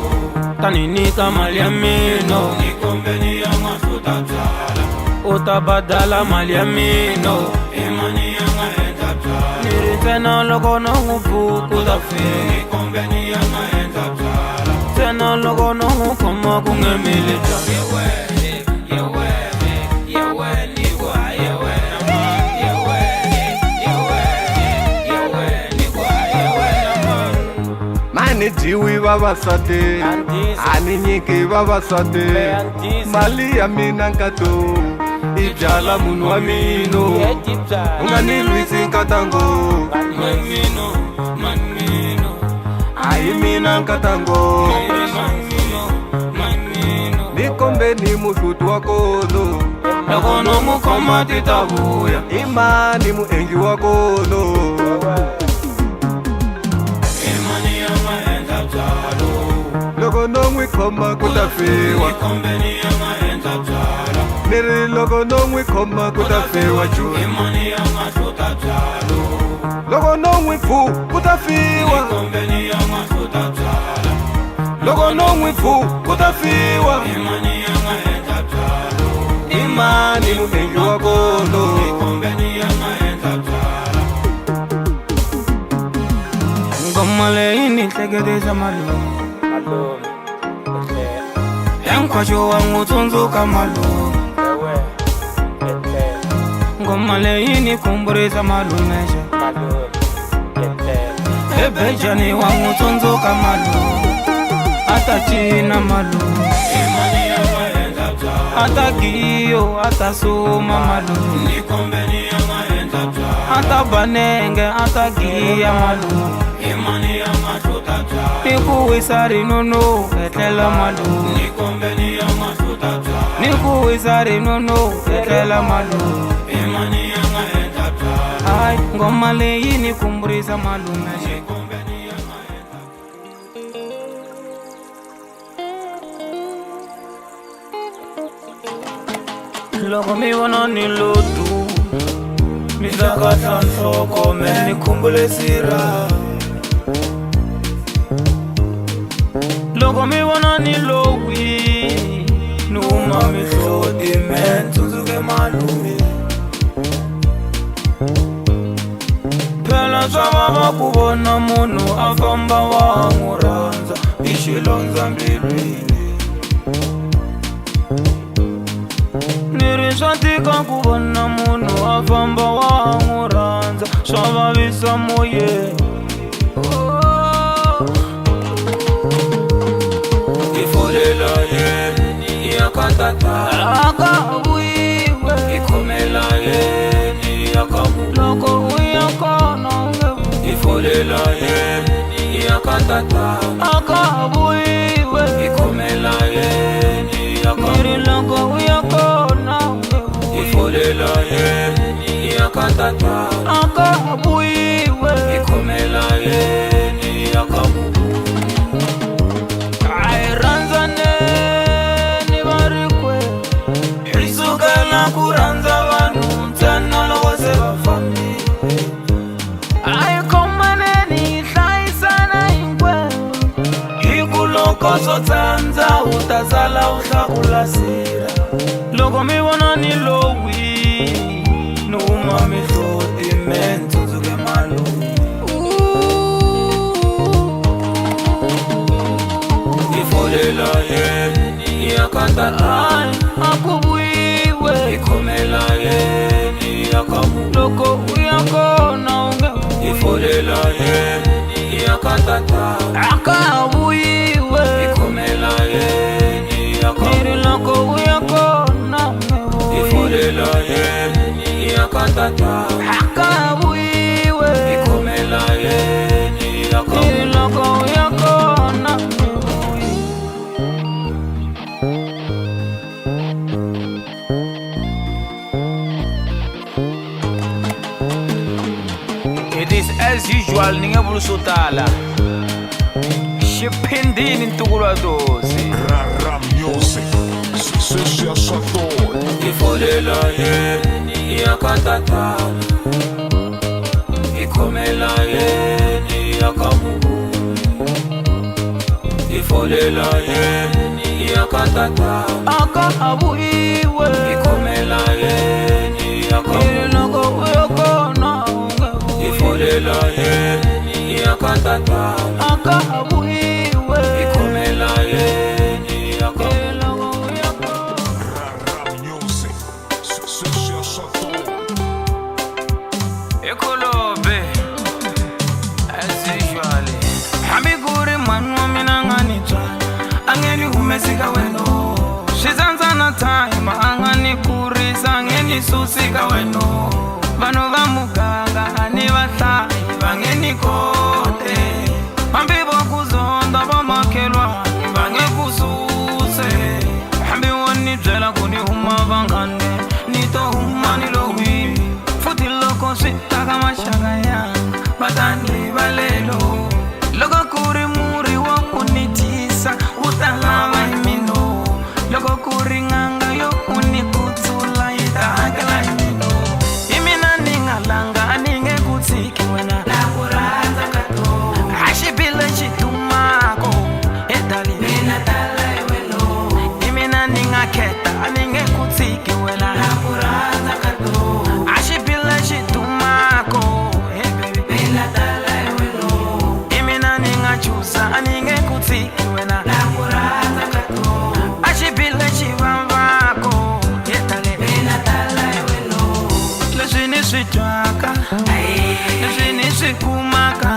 Tani nyika mali ya mino Ni kombeni ya mahlota byalo U ta badala mali ya mino Imani ya maendla byalo Ni ri ntsena loko no n'wu pfu ku ta fika kombeni ya maendla byalo Ntsena loko no n'wu khoma ku nge mili byalo My ni dyiwi vavasati a ni nyiki vavasati mali ya mina nkato i byala munhu wa mino u nga ni lwisi nkatango a hi mina nkatango ni kombeni muhluti wa kolo loko no mu khoma ti ta vuya i mani muendli wa kolo loko no n'wi khoma ku ta fiwa ni ri loko no n'wi khoma ku ta fiwa joni loko no n'wi pfu ku ta fiwa loko no n'wi pfu ku ta fiwa i mani muendli wa kolo ngoma leyi ni hleketisa malume hinkwaswo wa n'wi tsundzuka malume ngoma leyi ni khumburisa malumexa ebejani wa n'wi tsundzuka malume a ta cina malume a ta giyo a ta suma malume a ta banenge a ta giya malume ni ku wisa rinono etlela malume ni ku wisa rinono etlela malume ai ngoma leyi ni khumburisa malume loko mi vona ni lotu mi hlakahla nhloko me ni khumbule sira loko mi vona ni lowi ni huma mihloti me tsundzuke malume phela swa vava ku vona munhu a famba wa n'wi rhandza i xilondza mbilwini swa tika ku vona munhu a famba wa n'wi rhandza swa vavisa moyeni i folela yeni ya ka tatana aka vuyiwe i khomela yeni ya ka loko u ya kona i folela yeni ya ka tatana aka vuyiwe i khomela yeni ya ka loko u ya kona ifolela yeni ya ka tatana aka vuyiwe i khomela yeni ya ka ai rhandzaneni va ri kwe hi sukela ku rhandza vanhu ntsena loko se va fambile ai khomaneni hi hlayisana hinkwerhu hi ku loko swo tsandza u ta sala u hlakula sira loko mi vona ni lowi ni huma mihloti me tsundzuke malume i folela yeni ya ka tatana a ku vuyiwe i khomela yeni ya ka loko u ya kona u nge i folela yeni ya ka tatana a ka vuyiwe i khomela yeni ya ka loko u ya kona i folela yeni ya ka tatana a ka vuyiwe i khomela yeni ya ka loko u ya kona It is as usual ni nge vuli swo tala xiphindini ntukulu wa dosi Rara Music, Sessia Sator. i folela yeni ya ka tatana i khomela yeni ya ka i folela yeni ya ka tatana a ka vuyiwe i khomela yeni ya ka loko u ya kona i folela yeni ya ka tatana a ka vuyiwe i khomela yeni ya ka loko u ya kona Rara Music, Sessia Sator. ekolobe as usual hambi ku ri susika weno vanhu va muganga ni vahlayi va nge ni kote hambi vo kuzonda va makhelwani va nge ku suse hambi wo ni byela ku ni huma vanghane ni to huma ni lowi futhi loko swi ta ka maxaka yanga va ta ni valelo loko ku ri murhi wo ku ni tisa wu ta lava hi mino loko ku ri nganga yo ku ni kutsula yi ta hakela hi mino hi mina ni nga langa a ni nge ku tshiki wena na ku rhandza ka to a xibile xi dumako edali mina tala hi wena hi mina ni nga kheta a ni nge ku tshiki wena na ku rhandza ka to a xibile xi dumako baby mina tala hi wena hi mina ni nga chusa a ni nge ku tshiki wena na ku rhandza ka to a xibile xi vavako edali mina tala hi wena leswi ni swi twaka leswi ni swi kumaka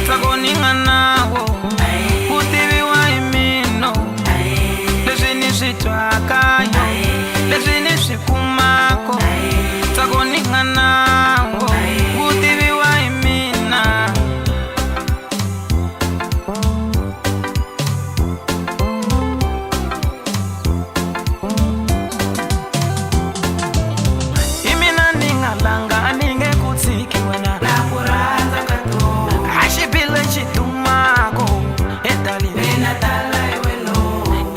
tsako ni nga nawo ku tiviwa hi mino leswi ni swi twaka leswi ni swi kumako tsako ni nga nawo ku tiviwa hi mina hi mina ni nga langa a ni nge ku tshiki wena na ku rhandza ka to a xibile xi dumako edali mina tala hi wena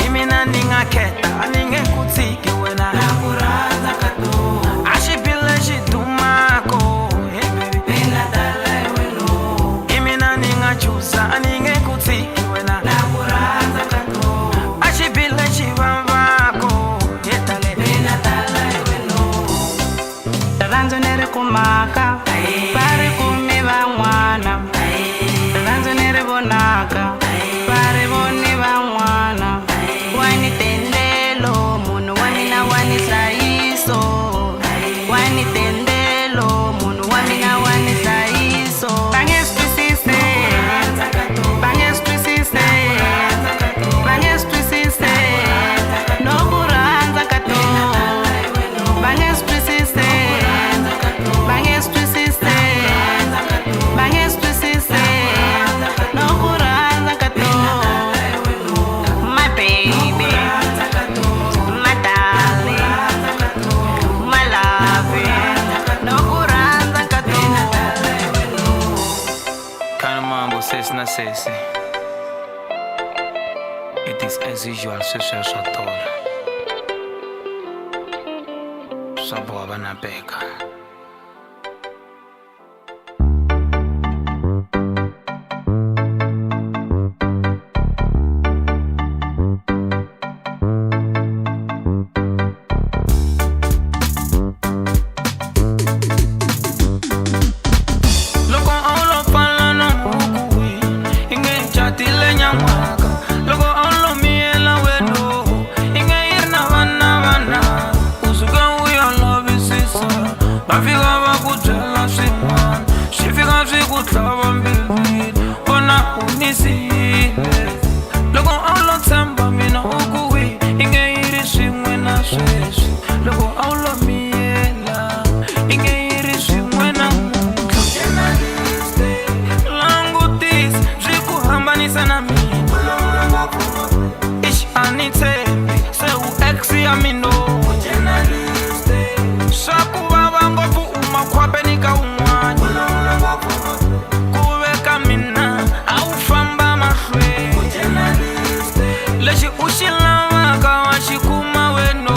hi mina ni nga kheta a ni nge ku tshiki wena na ku rhandza ka to a xibile xi dumako baby mina tala hi wena hi mina ni nga chusa a ni nge ku tshiki wena na ku rhandza ka to a xibile xi vavako edali mina tala hi wena rirhandzu ni ri kumaka va ri kumi van'wana rirhandzu ni ri vonaka va ri voni van'wana wa ni tendelo munhu wa mina wa ni nhlayiso wa ni tendelo munhu wa mina wa ni nhlayiso va nge swi twisise va nge swi twisise va nge swi twisise no ku rhandza ka to va nge swi twisise va nge swi twisise va nge swi twisise no ku rhandza ka to my baby my darling my love no ku rhandza ka to Kana mambo sesi na sesi it is as usual sweswiya swa tola swa boha va na peka loko a wu lo pfala na huku i nge catile nyamwaka loko a wu lo miyela welo i nge yi ri na vana u suka u ya lavisisa va fika va ku byela swin'wana swi fika swi ku tlhava mbilwini vona u ni siyile loko a wu lo tshemba mina u ku i nge yi ri swin'we na sweswi loko a wu lo miyela i nge yi ri swin'we na langutisa swi ku hambanisa na mina ixi a ni tshembi se u ex ya mino swa ku vava ngopfu u makhwapeni ka un'wana ku veka mina a wu famba mahlweni lexi u xi lavaka wa xi kuma weno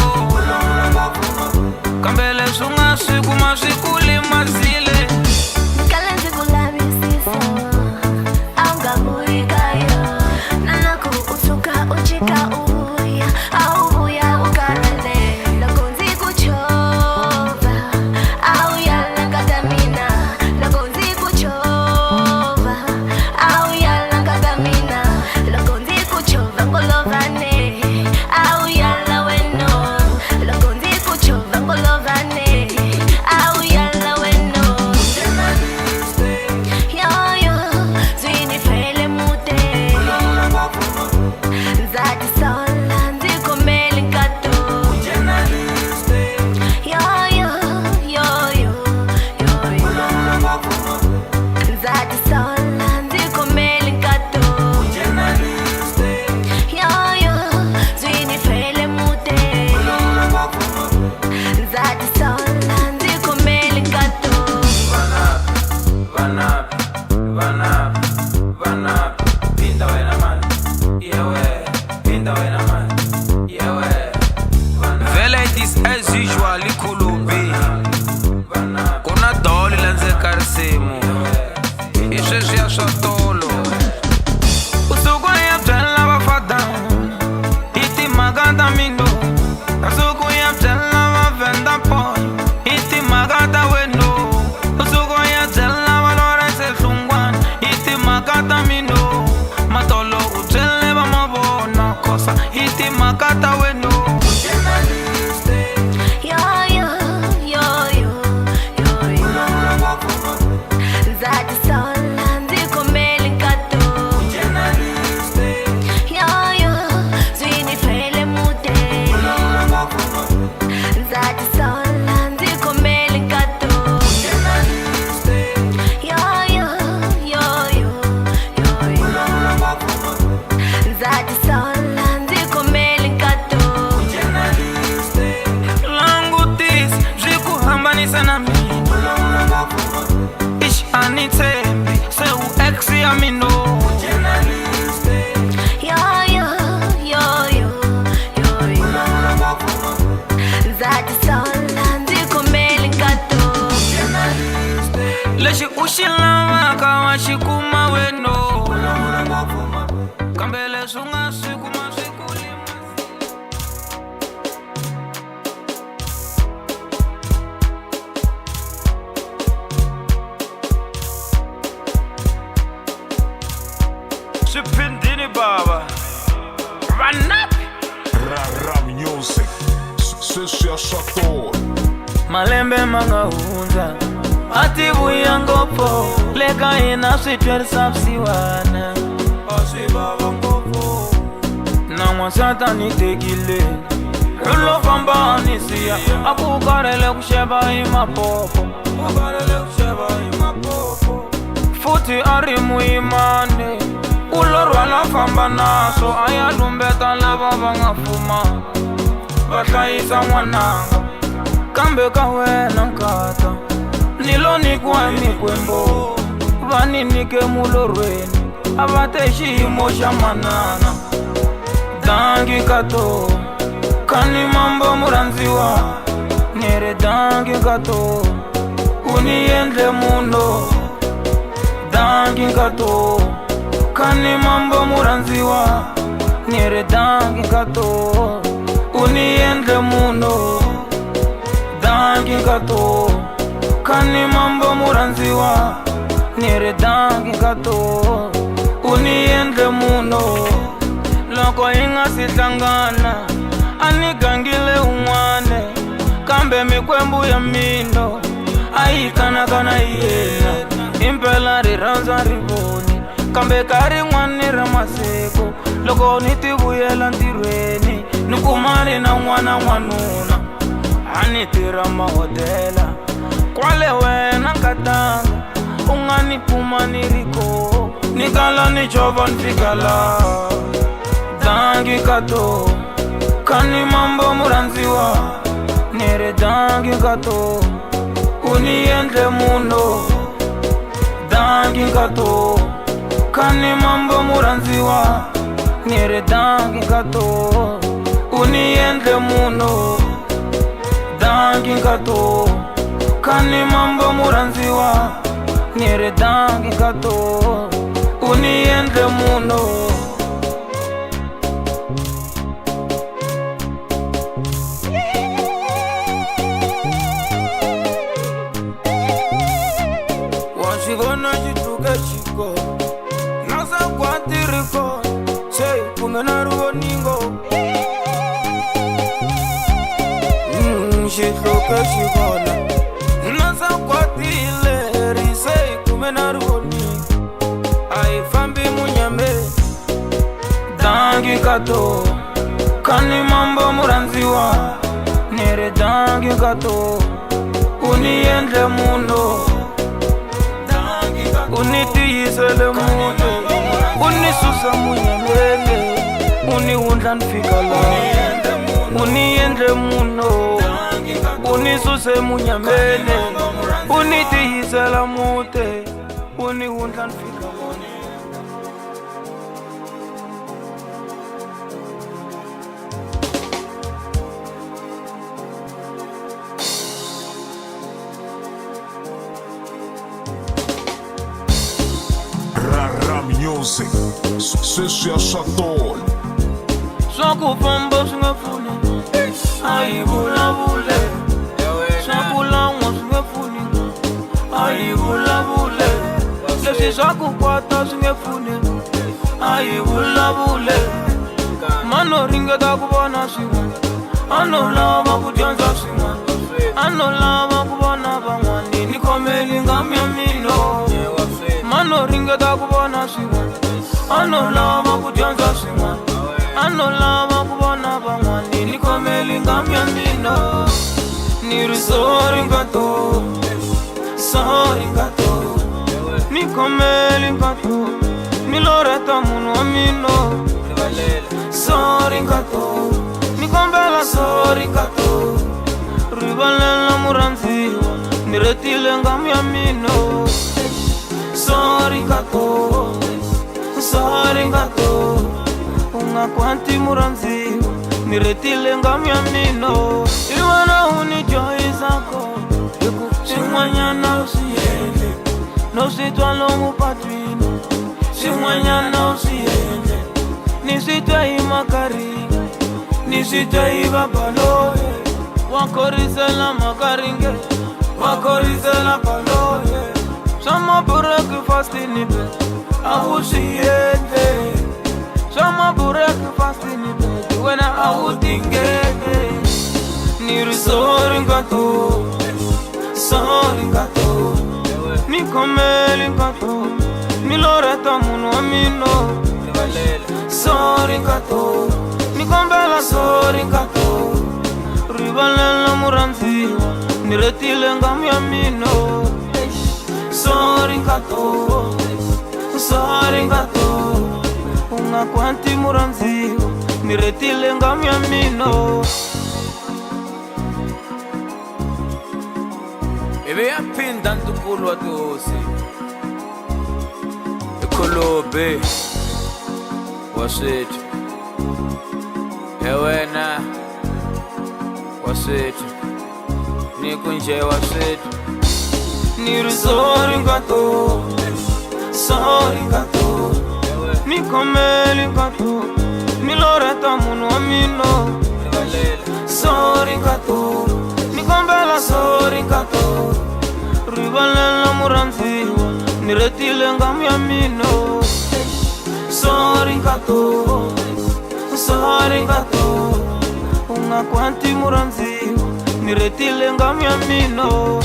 Sesi ya Sator. Malembe mangahunza ati vuya ngopfu leka hina swi twerisa vusiwana na n'wansati ni tekile u lo famba ni siya a ku karhele ku xava hi mapopo futhi a ri muyimani u lo rhwala famba naso a ya lumbeta lava va nga fuma va hlayisa n'wananga kambe ka wena nkata ni lo nikiwa mikwembo va ni nike mulorhweni a va te xiyimo xa manana dangi kato kani mambo murhandziwa ni ri dangi kato u ni endle munhu dangi kato kani mambo murhandziwa ni ri dangi kato u ni endle munhu dangi kato kani mambo murhandziwa ni ri dangi kato u ni endle munhu loko hi nga si hlangana a ni gangile un'wane kambe mikwembu ya mino a yi kanakana hi yena impela ri rhandza ri voni kambe ka rin'wani ra masiku loko ni ti vuyela ntirhweni ni kuma ni na n'wana n'wanuna a ni tirha mahotela kwale wena nkatanga u nga ni pfuma ni ri ko ni kala ni cova ni fika laha dangi kato kani mambo murhandziwa ni ri dangi kato u ni endle munhu dangi kato kani mambo murhandziwa ni ri dangi kato u ni endle munhu dangi kato kani mambo murhandziwa ni ri dangi kato u ni endle munhu wa swi vona xituke xiko na sakwati ri kona se kumbe na rivoningo xihluke xi vona na sakwatile ri se kumbe na rivoningo a hi fambi munyameni dangi kato kani mambo murhandziwa ni ri dangi kato u ni endle munhu u ni tiyisele muti u ni susa munyameni u ni wundla ni fika laha u ni endle munhu u ni suse munyameni u ni tiyisela muti u ni wundla ni fika Music, Sesi ya Sator. swa ku famba swi nga pfuni a hi vulavule swa ku lan'wa swi nga pfuni a hi vulavule leswi swa ku kwata swi nga pfuni a hi vulavule mano ringeta ku vona swin'wana a no lava ku dyondza swin'wana a no lava ku vona van'wani ni khomeli ngami ya mino mano ringeta ku vona swin'wana a no lava ku dyondza swin'wana a no lava ku vona van'wani ni khomeli ngami ya mina ni ri sorry ngato ni khomeli ngato ni loreta munhu wa mina sorry ngato ni kombela sorry ngato rivalela murhandziwa ni retile ngami ya mina sorry ngato u nga kwanti murhandziwa ni retile ngami ya mina i wena u ni joyisako swin'wanyana u swi endle no swi twa lomu patwini swin'wanyana u swi endle ni swi twa hi makaringa ni swi twa hi vabaloye wa khorisela makaringe wa khorisela baloye swa mabreakfast ni be a wu swi endle swa mabreakfast ni be wena a wu tingeke ni sorry ngato, sorry ngato. Mi komeli ngato, mi loreta muno amino. Sorry ngato, mi kombela sorry ngato. Rivalela muranzi, ni retile ngam yamino. Sorry ngato, sorry ngato. Unga kwanti muranzi, ni retile ngam yamino. Ebe yaphinda ntukulu watosi ekholobe waswethu ewena waswethu nikunje waswethu Niru sorry ngato, sorry ngato. Mi komeli ngato, mi loreta muno amino. Sorry ngato, mi kombela sorry ngato. Rivalela muranzi, ni retile ngam yamino. Sorry ngato, sorry ngato. Unga kwanti muranzi, ni retile ngam yamino.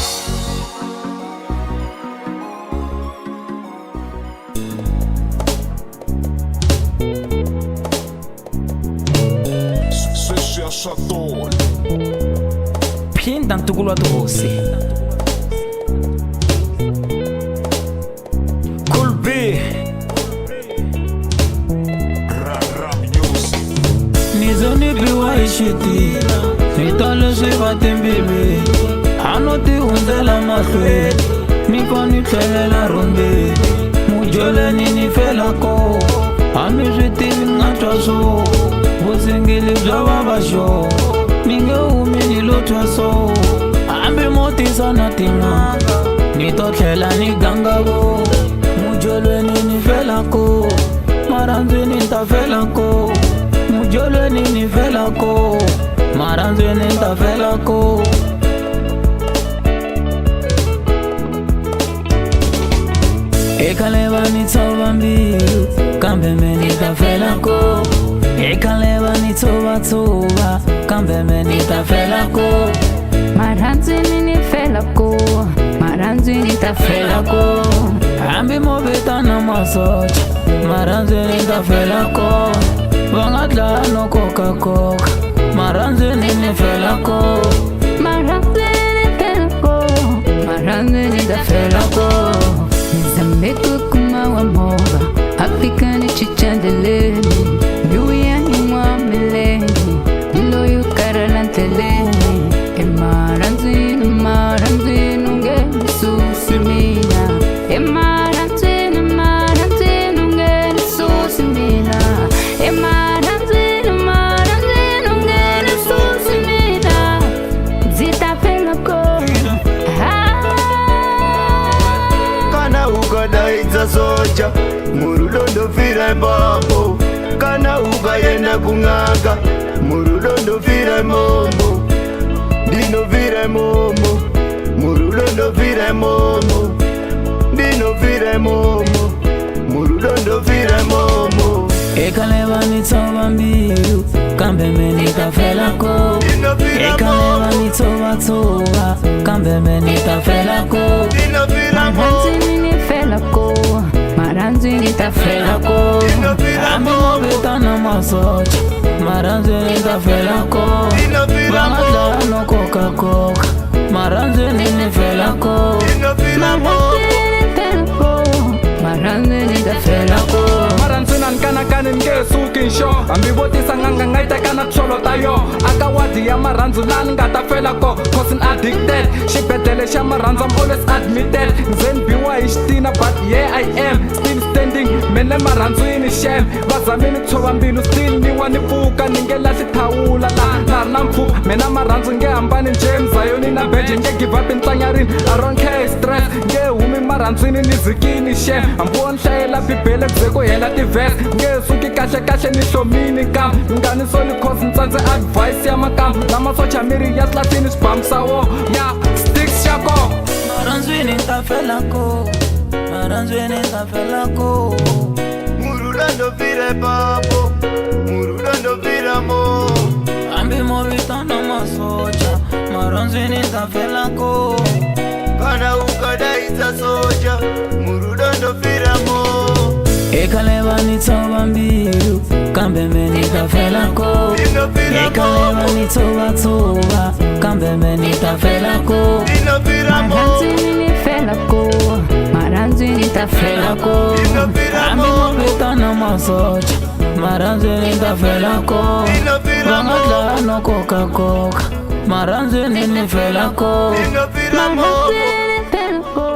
Sessi Ashatol. phinda ntukulu watosi Cool B Rara Music. Nizoni biwa ishiti, nitalo shivati mbibi. Hanoti unzela mahlwe, nikoni telela rumbi. Mujole nini fela ko, amishiti ngatwa so. Vusingili bjaba basho, ninge umini lotwa so. Ambi moti sana tinga, nitotlela ni gangabo. Mujole nini fela ko, maranzi nita fela ko. Mujole nini fela ko, maranzi nita fela ko. Ekaleva nitsoba mbilu, kambe menita fela ko. Ekaleva nitsoba tsoba, kambe menita fela ko. Maranzi nini fela ko, maranzi nita fela ko. Ambi mobeta na masocha, maranzi nita fela ko. Vangatla no coca coca, maranzi nini fela ko. Maranzi nini fela ko, maranzi nita fela ko. Nizambeku kuma wa moba, Afrika ni chichandeleni. Yuya ni mwa mileni, ilo yukaralanteleni. Maranzi nunge susimina. Maranzi nunge susimina. Maranzi nunge susimina. Zita fela ko. Kana ukadaidza soja murudondo fira mbambo, kana ukayenda kung'anga murudondo fira mombo, ndino fira momo murudondo fira momo, ndino fira momo murudondo fira momo. Ekaleva nitsoba mbilu, kambe menita fela ko. Ekaleva nitsoba tsoba, kambe menita fela ko. Maranzi nini fela ko, maranzi nita fela ko. Ambi mobeta na masocha, maranzi nita fela ko. Vangatla no coca coca, maranzi nini fela ko. Maranzi nini fela ko, maranzi nita fela ko. Maranzi nankana kanin nge sukin sho, ambi botisa nganga ngaita kana tsolo tayo. Akawadi ya maranzi nani ngata fela ko, cause I'm addicted. Shibedele sha maranzi, I'm always admitted. Zen biwa ishtina, but yeah I am still standing. Mene maranzi ini shame, vazamini tsoba mbilu still niwa nifuka. Ningela sitawula la narnamfu, mena maranzi nge ambani James Zayoni na beji nge give up in tanyarin. I don't care stress, nge humi maranzini nizikini shame. Ambon shayela bibele mzeko yela tivest. Nge suki kashe kashe nishomini kam. Ngani soli cause nsanze advice ya makam. Nama socha miri yasla finish bam sawo. Ya sticks shako. Maranzi nita fela ko, maranzi nita fela ko. Murudondo fira bambo, murudondo fira mo. Ambi mobeta na masocha, maranzweni nitafelaku. Kana ukadaidza soja murudo ndofiramo. Ekaleva nitova mbilu kambe me nitafelaku. Ekaleva nitova tova kambe me nitafelaku. Maranzweni nifelaku, maranzweni nitafelaku. Ambi mopeta na masocha maranzweni nitafelaku. Vangadla no coca coca maranzweni nifelaku. Maranzweni nifelaku,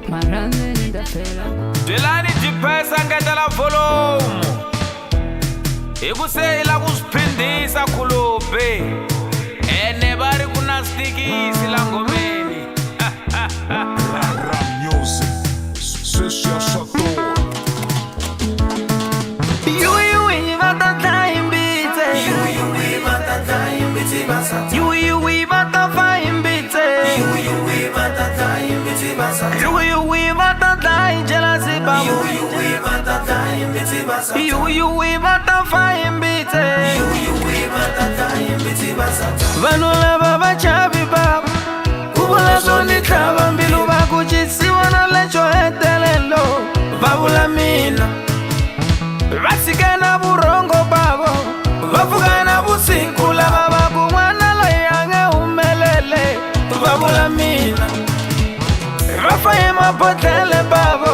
maranzweni nitafelaku. Jelani jipesa ngetela volume ikuseyila kusiphindisa khuluphe ene bari kuna stikisi la ngomeni. Rap music. Sesha Shator. Yui batata imbite. Yui batata imbite basa. Yui batata imbite. Yui batata imbite basa. Yui batata injelasi babu. Yui batata imbite basa. Yui batata imbite. Yui batata imbite basa. Vanula baba chabi baba. Kubula zoni kaba mbilu bakuchisi wana lecho etelelo. Babula mina. Vasikana burongo babo vafukana vusinkula baba kumwana loyange umelele vavula mina vafaye mapotele babo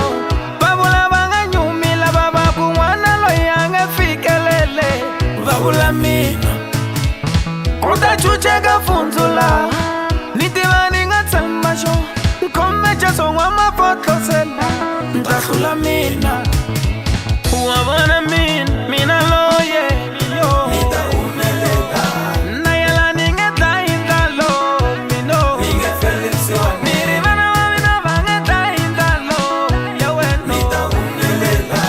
vavula vanga nyumila baba kumwana loyange fikelele vavula mina kutachucheka funzula nitiva ninga tsemasho nikombecha songwa mapotlosela ntahlula mina. Wabona mina loye yo nita umelela nayala ningeta indalo mino ninge felisiwa niri bana wabina bangeta indalo yawe nita umelela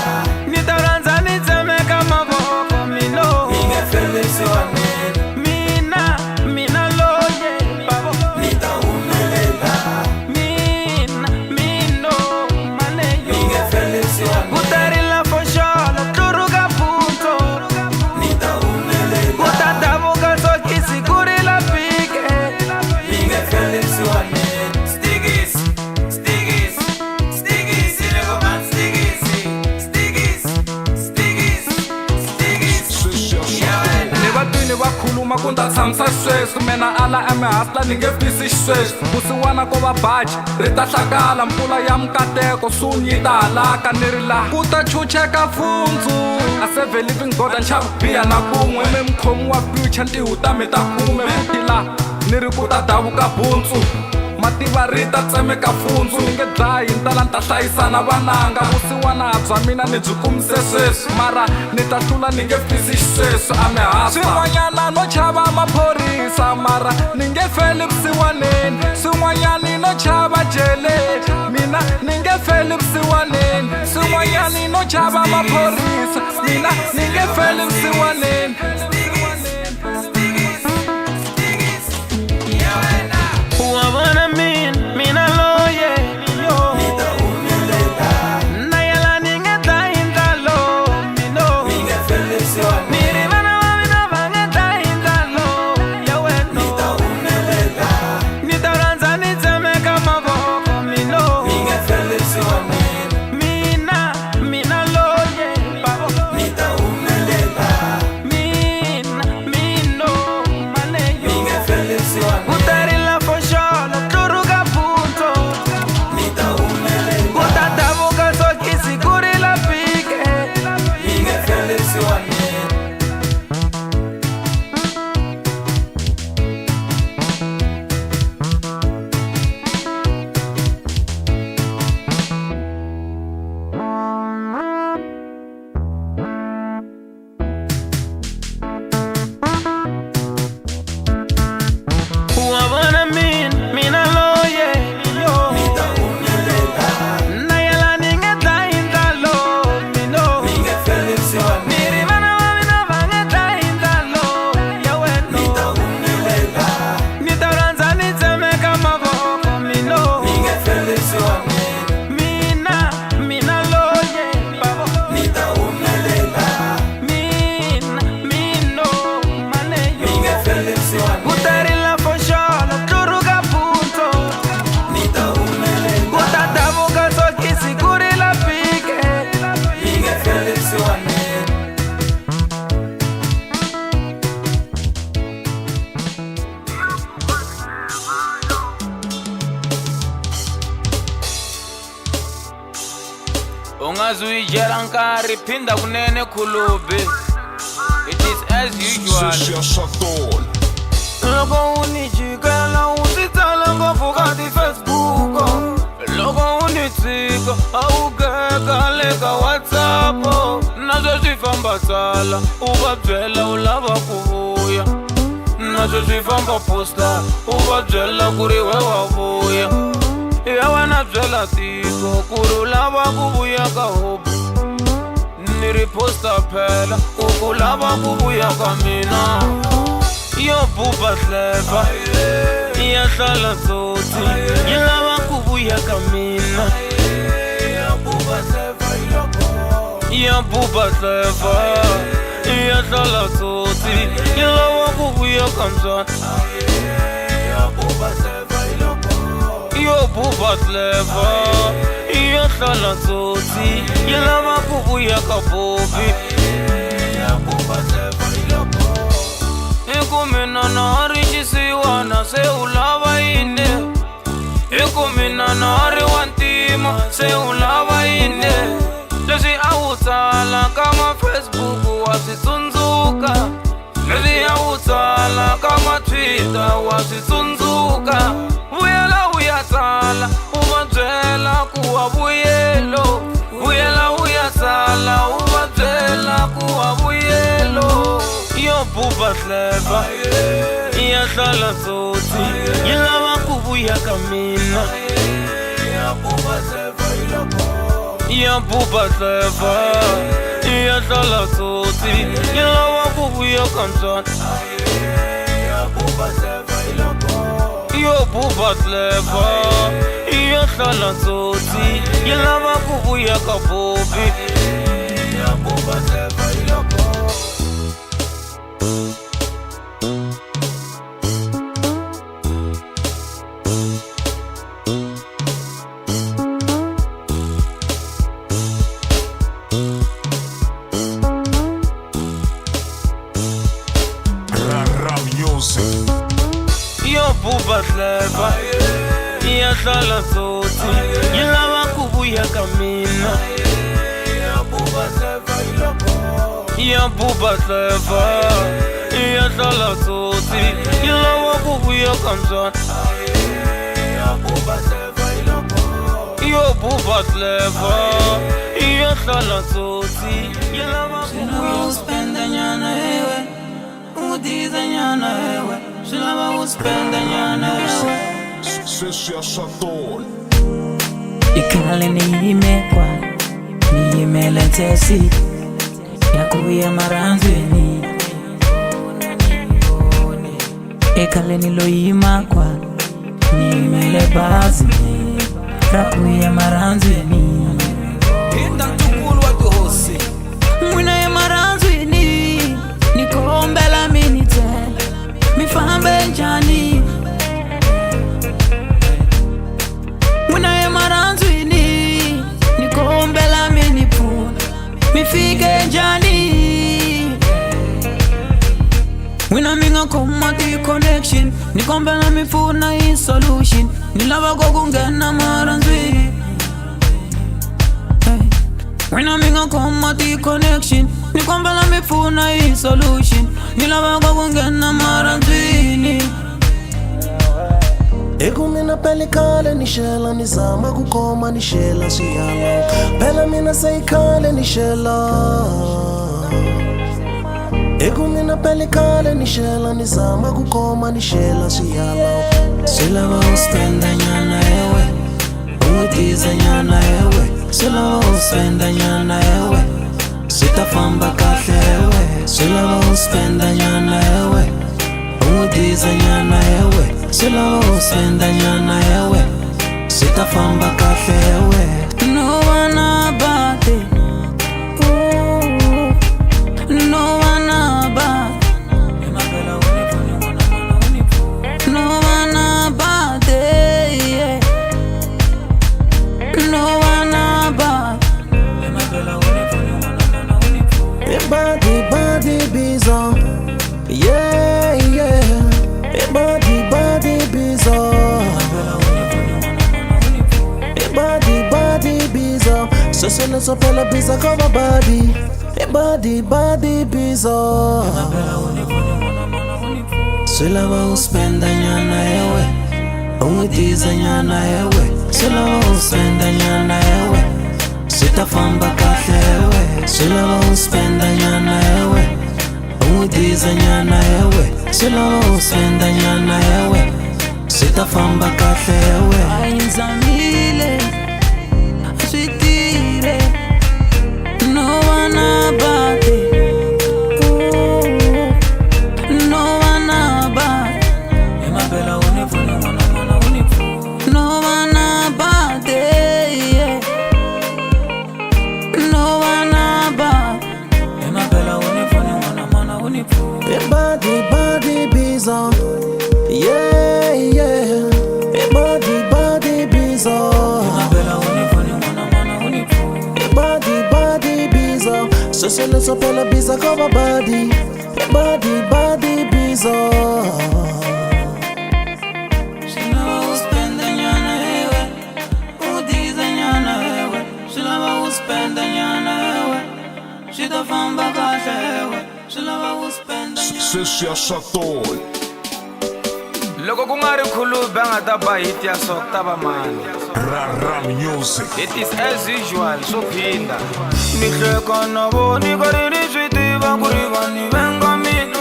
nita ranza nitemeka maboko mino ninge felisiwa mina loye babo nita umelela mino mane yo ninge felisiwa vakhuluma ku nta tshamisa sweswi mena ala emihasla ni nge fisi sweswi kusiwana ko va baji ri ta hlakala mpfula ya mukateko suni yi ta halaka ni ri laha ku ta chucheka fundzu a seve living god a nxavu biya na kun'we me mukhomi wa future ntihu ta mi ta kume futi laha ni ri ku ta davuka buntsu mativa ri ta tsemeka fundzu ni nge dlayi ntala ni ta hlayisa na vananga vusiwana bya mina ni byi kumise sweswi mara ni ta hlula ni nge fisi sweswi a mihasla swin'wanyana no chava maphorisa mara ni nge feli vusiwaneni swin'wanyani no chava jele mina ni nge feli vusiwaneni swin'wanyani no chava maphorisa mina ni nge feli vusiwaneni. Wabona mina loye yo nita umelela nayala ningeta indalo mino ninge felisiwa niri bana wabina bangeta indalo yawe nita umelela nita ranza nitemeka maboko mino ninge felisiwa mina loye babo nita umelela ungazi uyijela nkari phinda kunene khulubi. It is as usual. Sessia Saturn. Loko unijikela usitala ngovuka di Facebook. Loko unitsika awugeka leka WhatsApp. Nazo swifamba tsala uva byela u lava ku vuya. Nazo swifamba posta uva byela ku ri we wa vuya. Ya wena byela tiko ku ri u lava ku vuya ka hope. Ni riposta phela ku lava ku vuya ka mina. Yo buba clever, ya hlala tsotsi, ya lava ku vuya ka mina. Ya buba clever, ya hlala tsotsi, ya lava ku vuya ka mzwana. Yo buba clever, ya hlala tsotsi, ya lava ku vuya ka Bobby. Mina na rijisiwa na se ulava ine. Mina na ri wantima se ulava ine. Leswi a wu tsala ka ma Facebook wa swi tsundzuka. Leswi a wu tsala ka ma Twitter wa swi tsundzuka. Vuyela u ya tsala u va byela ku wa vuyelo. Vuyela u ya tsala u va byela ku wa vuyelo. Yo buba clever, ya hlala tsotsi, ya lava ku vuya ka mina. Ya buba clever, ya hlala tsotsi, ya lava ku vuya ka mzwana. Yo buba clever, ya hlala tsotsi, ya lava ku vuya ka Bobby. Ya buba clever, buba clever, ya hlala tsotsi, ya lava ku vuya ka mina. Ya buba clever, ya hlala tsotsi, ya lava ku vuya ka mzwana. Yo buba clever, ya hlala tsotsi, ya lava ku vuya spenda nyana ewe, udiza nyana ewe. Shilava uspenda nyana ewe. Sessia Saturn. Ikale niimekwa, niimele tesi ya kuya maranzweni. Ikale niloimakwa, niimele bazi rakuya maranzweni. Hinda tukulu wa tuhosi. Mwina ya maranzweni, nikombela minite. Mifambe njani Mwina ye maranzwini nikombela minipu Mifike njani Mwina minga komati connection nikombela mifuna hii solution Nilava kukungena maranzwini Mwina minga komati connection nikombela mifuna hii solution Nilava kukungena maranzwini Ego mina pelikale nishela nizama kukoma nishela siyala Pela mina saikale nishela Ego mina pelikale nishela nizama kukoma nishela siyala Silava uspenda nyana ewe Udiza nyana ewe Silava uspenda nyana ewe Sitafamba kahle ewe Silava uspenda nyana ewe Udiza nyana ewe Silava uspenda nyana ewe Sitafamba kahle ewe No one about it No one about No one about it yeah. No one about Body bizarre Yeah, yeah Body bizarre Body Soseleso phela biza koba body body bizo Silava uspenda nyana yewe Ungitiza nyana yewe Silava uspenda nyana yewe Sitafamba kahle yewe Silava uspenda nyana yewe Ungitiza nyana yewe Silava uspenda nyana yewe Sitafamba kahle yewe Ayinzamile Sweetire No one about it No one about it No one about it yeah. No one about it Body bizo Yeah, yeah Body bizo Body bizo Soseleso phela biza koba body bizo Silava uspenda nyana yewe Ungitiza nyana yewe Silava uspenda nyana yewe Sitafamba kahle yewe Silava uspenda Sessia Satol. Loko ku nga ri khulubi a nga ta ba hit ya so ta va mani Rara Music. It is as usual swo phinda Mihleko na voni karini swi tiva ku ri vanhu venga mina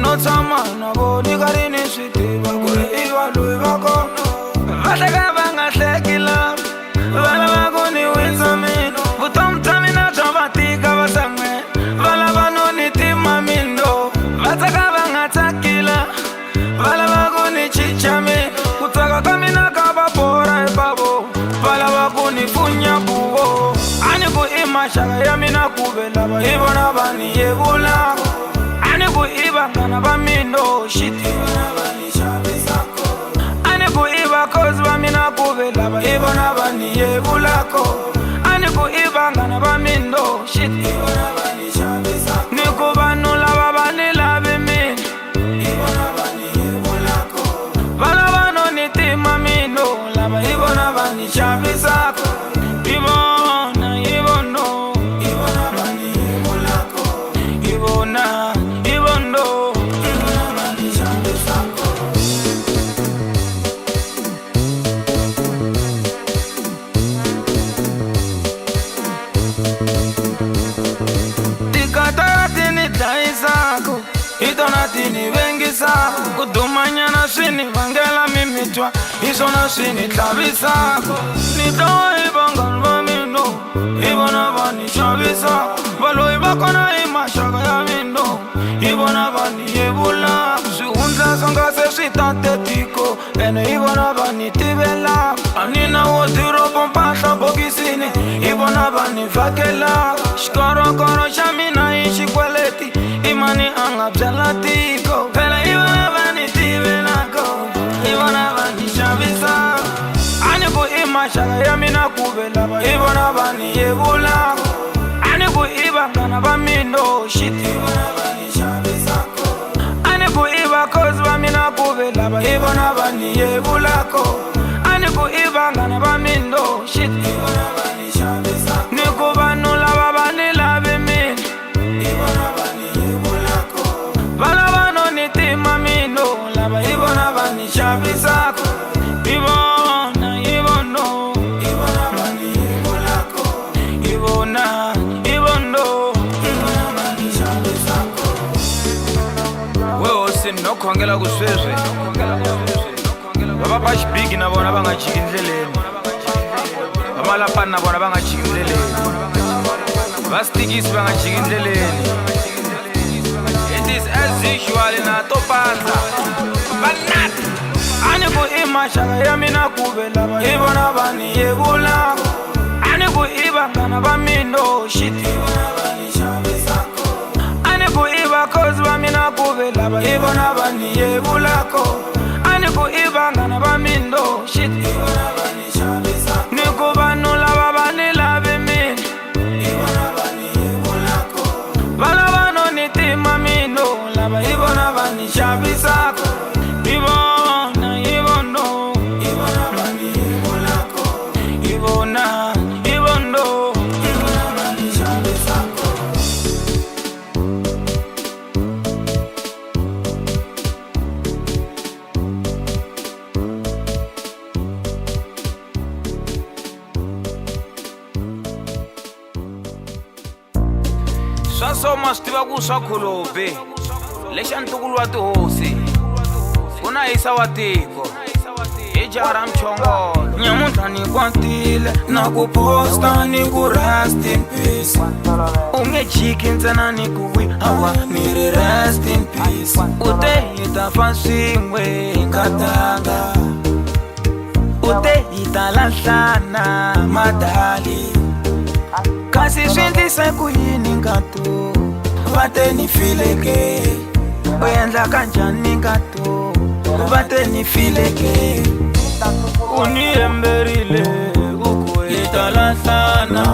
No tshama na voni karini swi tiva ku ri I vanhu va kona Va hleka va nga hleki lava Va lava ku ni wisa mina Vutomi bya mina bya va tika va sangwena Va lava no ni tima mindo Va tsaka va nga tsakila Va lava ku ni chicha mina Ku tsaka ka mina ka va bora hi bavo Va lava ku ni funya buvo Ani ku I maxaka ya mina ku ve lava hi vona va ni yevulaka Ani ku I vanghana va mina shit hi vona va ni xavisaka Ani ku I vakhozi va mina ku ve lava hi vona va ni yevulaka Ani ku I vanghana va mina shit hi vona va ni xavisaka Ni ku vanhu lava va ni lavi mina hi vona va ni yevulaka Va lava no ni tima mina lava hi vona va ni xavisaka Hi vona Hi vona va ni yevulaka Hi vona Hi vona va ni xavisaka Tikata tini dlayisaku Hi tona tini vengisaku Ku dumanyana swi ni vangela mimitwa Hi swona swi ni tlhavisaku Ni twa hi vanghana va mina Hi vona va ni xavisaka Va loyi va kona hi maxaka ya mina Hi vona va ni yevulaka Swihundla swa nga se swi tate tiko Ene hi vona va ni tivelaka A ni na wodiropo mpahla bokisini Hi vona va ni vhakelaka Xikorokoro xa mina hi xikweleti I mani a nga byala tiko Phela hi vona va ni tivelaka Hi vona va ni xavisaka Ani ku I maxaka ya mina ku ve lava hi vona va ni yevulaka Ani ku I vanghana va mina shit hi vona va ni xavisaka Ani ku I vakhozi va mina ku ve lava hi vona va ni yevulaka Ani ku I vanghana va mina shit hi vona va ni xavisaka Ni ku vanhu lava va ni lavi mina hi vona va ni yevulaka Va lava no ni tima mina lava hi vona va ni xavisaka Hi vona Hi vona va ni yevulaka Hi vona va ni xavisaka we hosi no khongela ku sweswi va va xibigi na vona va nga chiki ndleleni va malapani na vona va nga chiki ndleleni va stikisi va nga chiki ndleleni It is as usual na to pandza vanati Ani ku I maxaka ya mina ku ve lava hi vona va ni yevulaka Ani ku I vanghana va mina shit hi vona va ni xavisaka Ani ku I vakhozi va mina ku ve lava hi vona va ni yevulaka Ani ku I vanghana va mina shit hi vona va ni xavisaka Ni ku vanhu lava va ni lavi mina hi vona va ni yevulaka Va lava no ni tima mina lava hi vona va ni xavisaka Hi vona Hi vona va ni yevulaka Hi vona soma swi tiva ku swa kholobe lexi a ntukulu wa tihosi ku na yisa wa tiko hi jaha ra mchongolo nyamuntlha ni kwatile na ku posta ni ku rest in peace u nge jiki ntsena ni ku wi awa ni ri rest in peace u te hi ta fa swin'we hi nkatanga u te hi ta lahlana madali kasi swi ndlise ku yini ngatu va te ni fileke u endla kanjhani ngatu va te ni fileke u ni hemberile u ku hi ta lahlana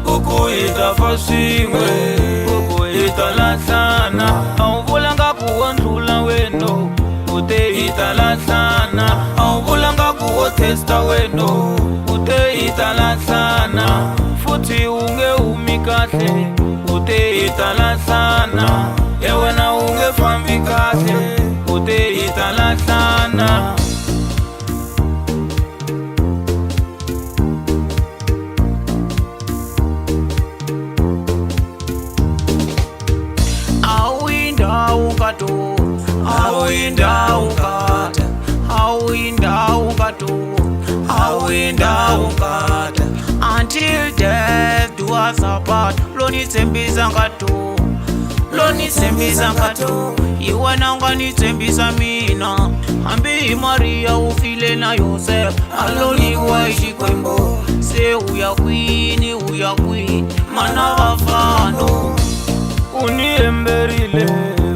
u ku hi ta fa swin'we u ku hi ta lahlana a wu vulanga ku wo ndlula weno u te hi ta lahlana a wu vulanga ku wo testa weno u te hi ta lahlana futhi u nge humi kahle u te hi ta lahlana ye wena u nge fambi kahle u te hi ta lahlana until death do us apart loni tsembisa ngato loni tsembisa ngato iwana ungani tsembisa mina hambi Maria ufile na Yosef aloni wa ikwembo se uya queen mana vafano uni emberile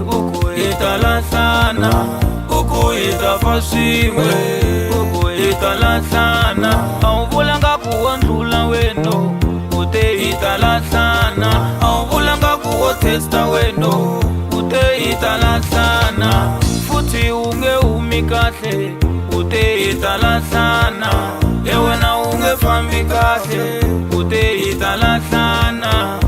uku italathana uku itafashimwe uku italathana awuvulanga kuwandlula weno ute italathana awuvulanga kuwotesta weno ute italathana futhi unge umi kahle ute italathana yewena unge fambi kahle ute italathana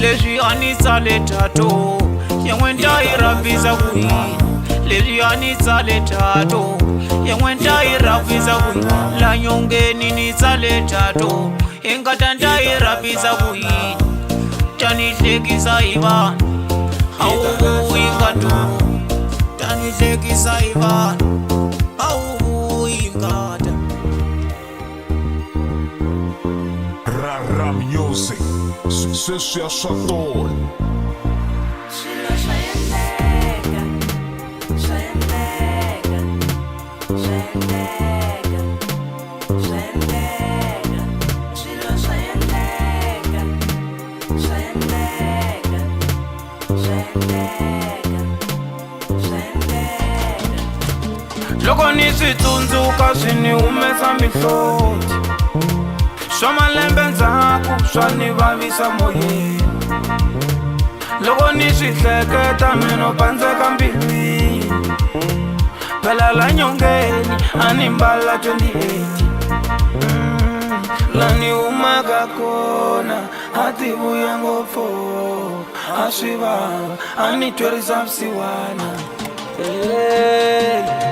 leswi anitsale tato yengwenta irabisa kuyi leswi anitsale tato yengwenta irabisa kuyi la nyongeni nitsale tato engatanda irabisa kuyi tanihlekisa ivan awu ingatu tanihlekisa ivan awu ingata Rara Music, sucesso e achador. Loko ni swi tsundzuka swi ni humesa mihloti swa malembe ndzhaku swa ni vavisa moyeni loko ni swi hleketa mino pandzeka mbilwini phela la nyongeni a ni mbala 28 la ni humaka kona a ti vuya ngopfu a swi vava a ni twerisa vusiwana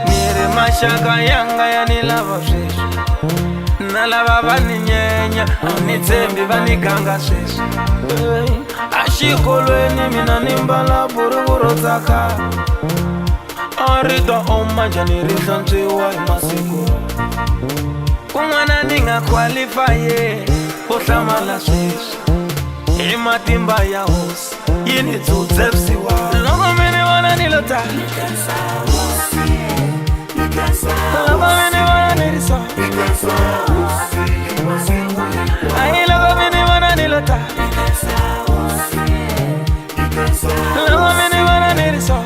ni ri maxaka yanga ya ni lava sweswi na lava va ni nyenya a ni tshembi va ni ganga sweswi a xikolweni mina ni mbala buruku ro tsaka a ri ta oma njhani ri hlantswiwa hi masiku kun'wana ni nga qualifaye ku hlamala sweswi hi matimba ya hosi yi ni dzudze vusiwana loko mi ni vona ni lo ta loko mi ni vona ni ri so ai loko mi ni vona ni lo ta loko mi ni vona ni ri so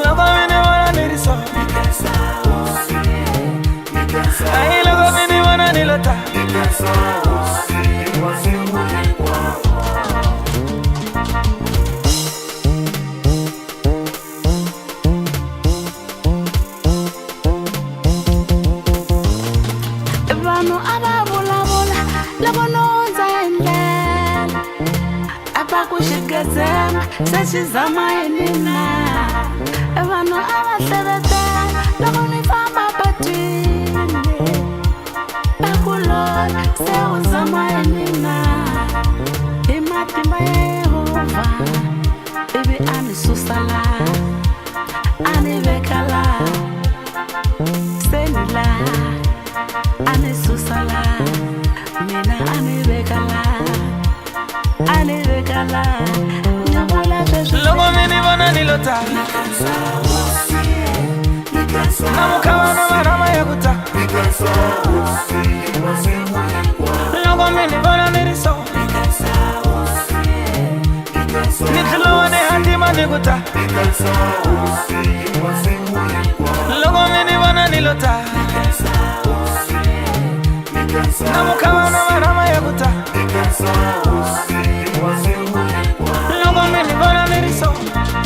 loko mi ni vona ni ri so ai loko mi ni vona ni lo ta vanhu ava vulavula loko nondza endlela apa ku xigezema se xi zama hi mina vanhu a va hlevetela loko ni famba patwini pakulol se u zama hi mina hi matimba ya Yehova ivi a ni susa laha a ni veka laha se ni laha a ni susa laha mina a ni veka laha a ni veka laha ni vula sweswi loko mi ni vona ni lo ta na mukhavana marama ya ku ta loko mi ni vona ni ri so ni tlhelo ni hatima ni ku ta loko mi ni vona ni lo ta na mukhavana marama ya ku ta loko mi ni vona ni ri so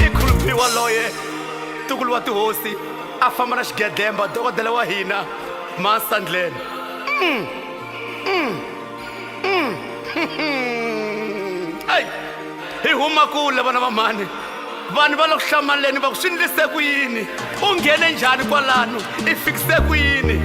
ikhulupiwa loye tukulu wa tihosi a famba na xigedlemba dokodela wa hina Masandleni ai hi huma kule vana va mani vanhu va le ku hlamaleni va ku swi ndlise ku yini u nghene njhani kwalano i fikise ku yini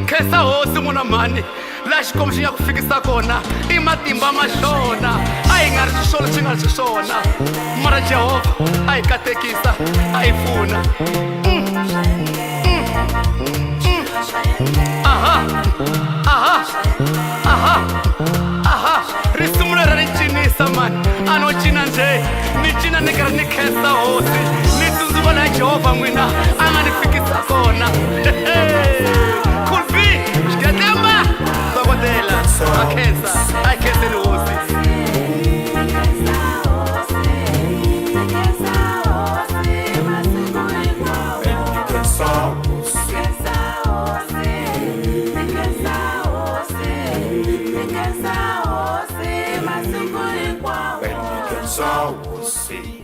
khensa hosi n'wina mhani laha xikomo xi ya ku fikisa kona i matimba ma xona a hi nga ri xiswona swi nga ri xiswona mara Jehovha a hi katekisa a hi pfuna risimu leri ri cinisa mani a no cina nje ni cina ni karhi ni khensa hosi ni tsundzuka na Jehovha n'wina a nga ni fikisa kona kulfi xigedlemba dokodela a khensa a hi khenseni hosi Sauce.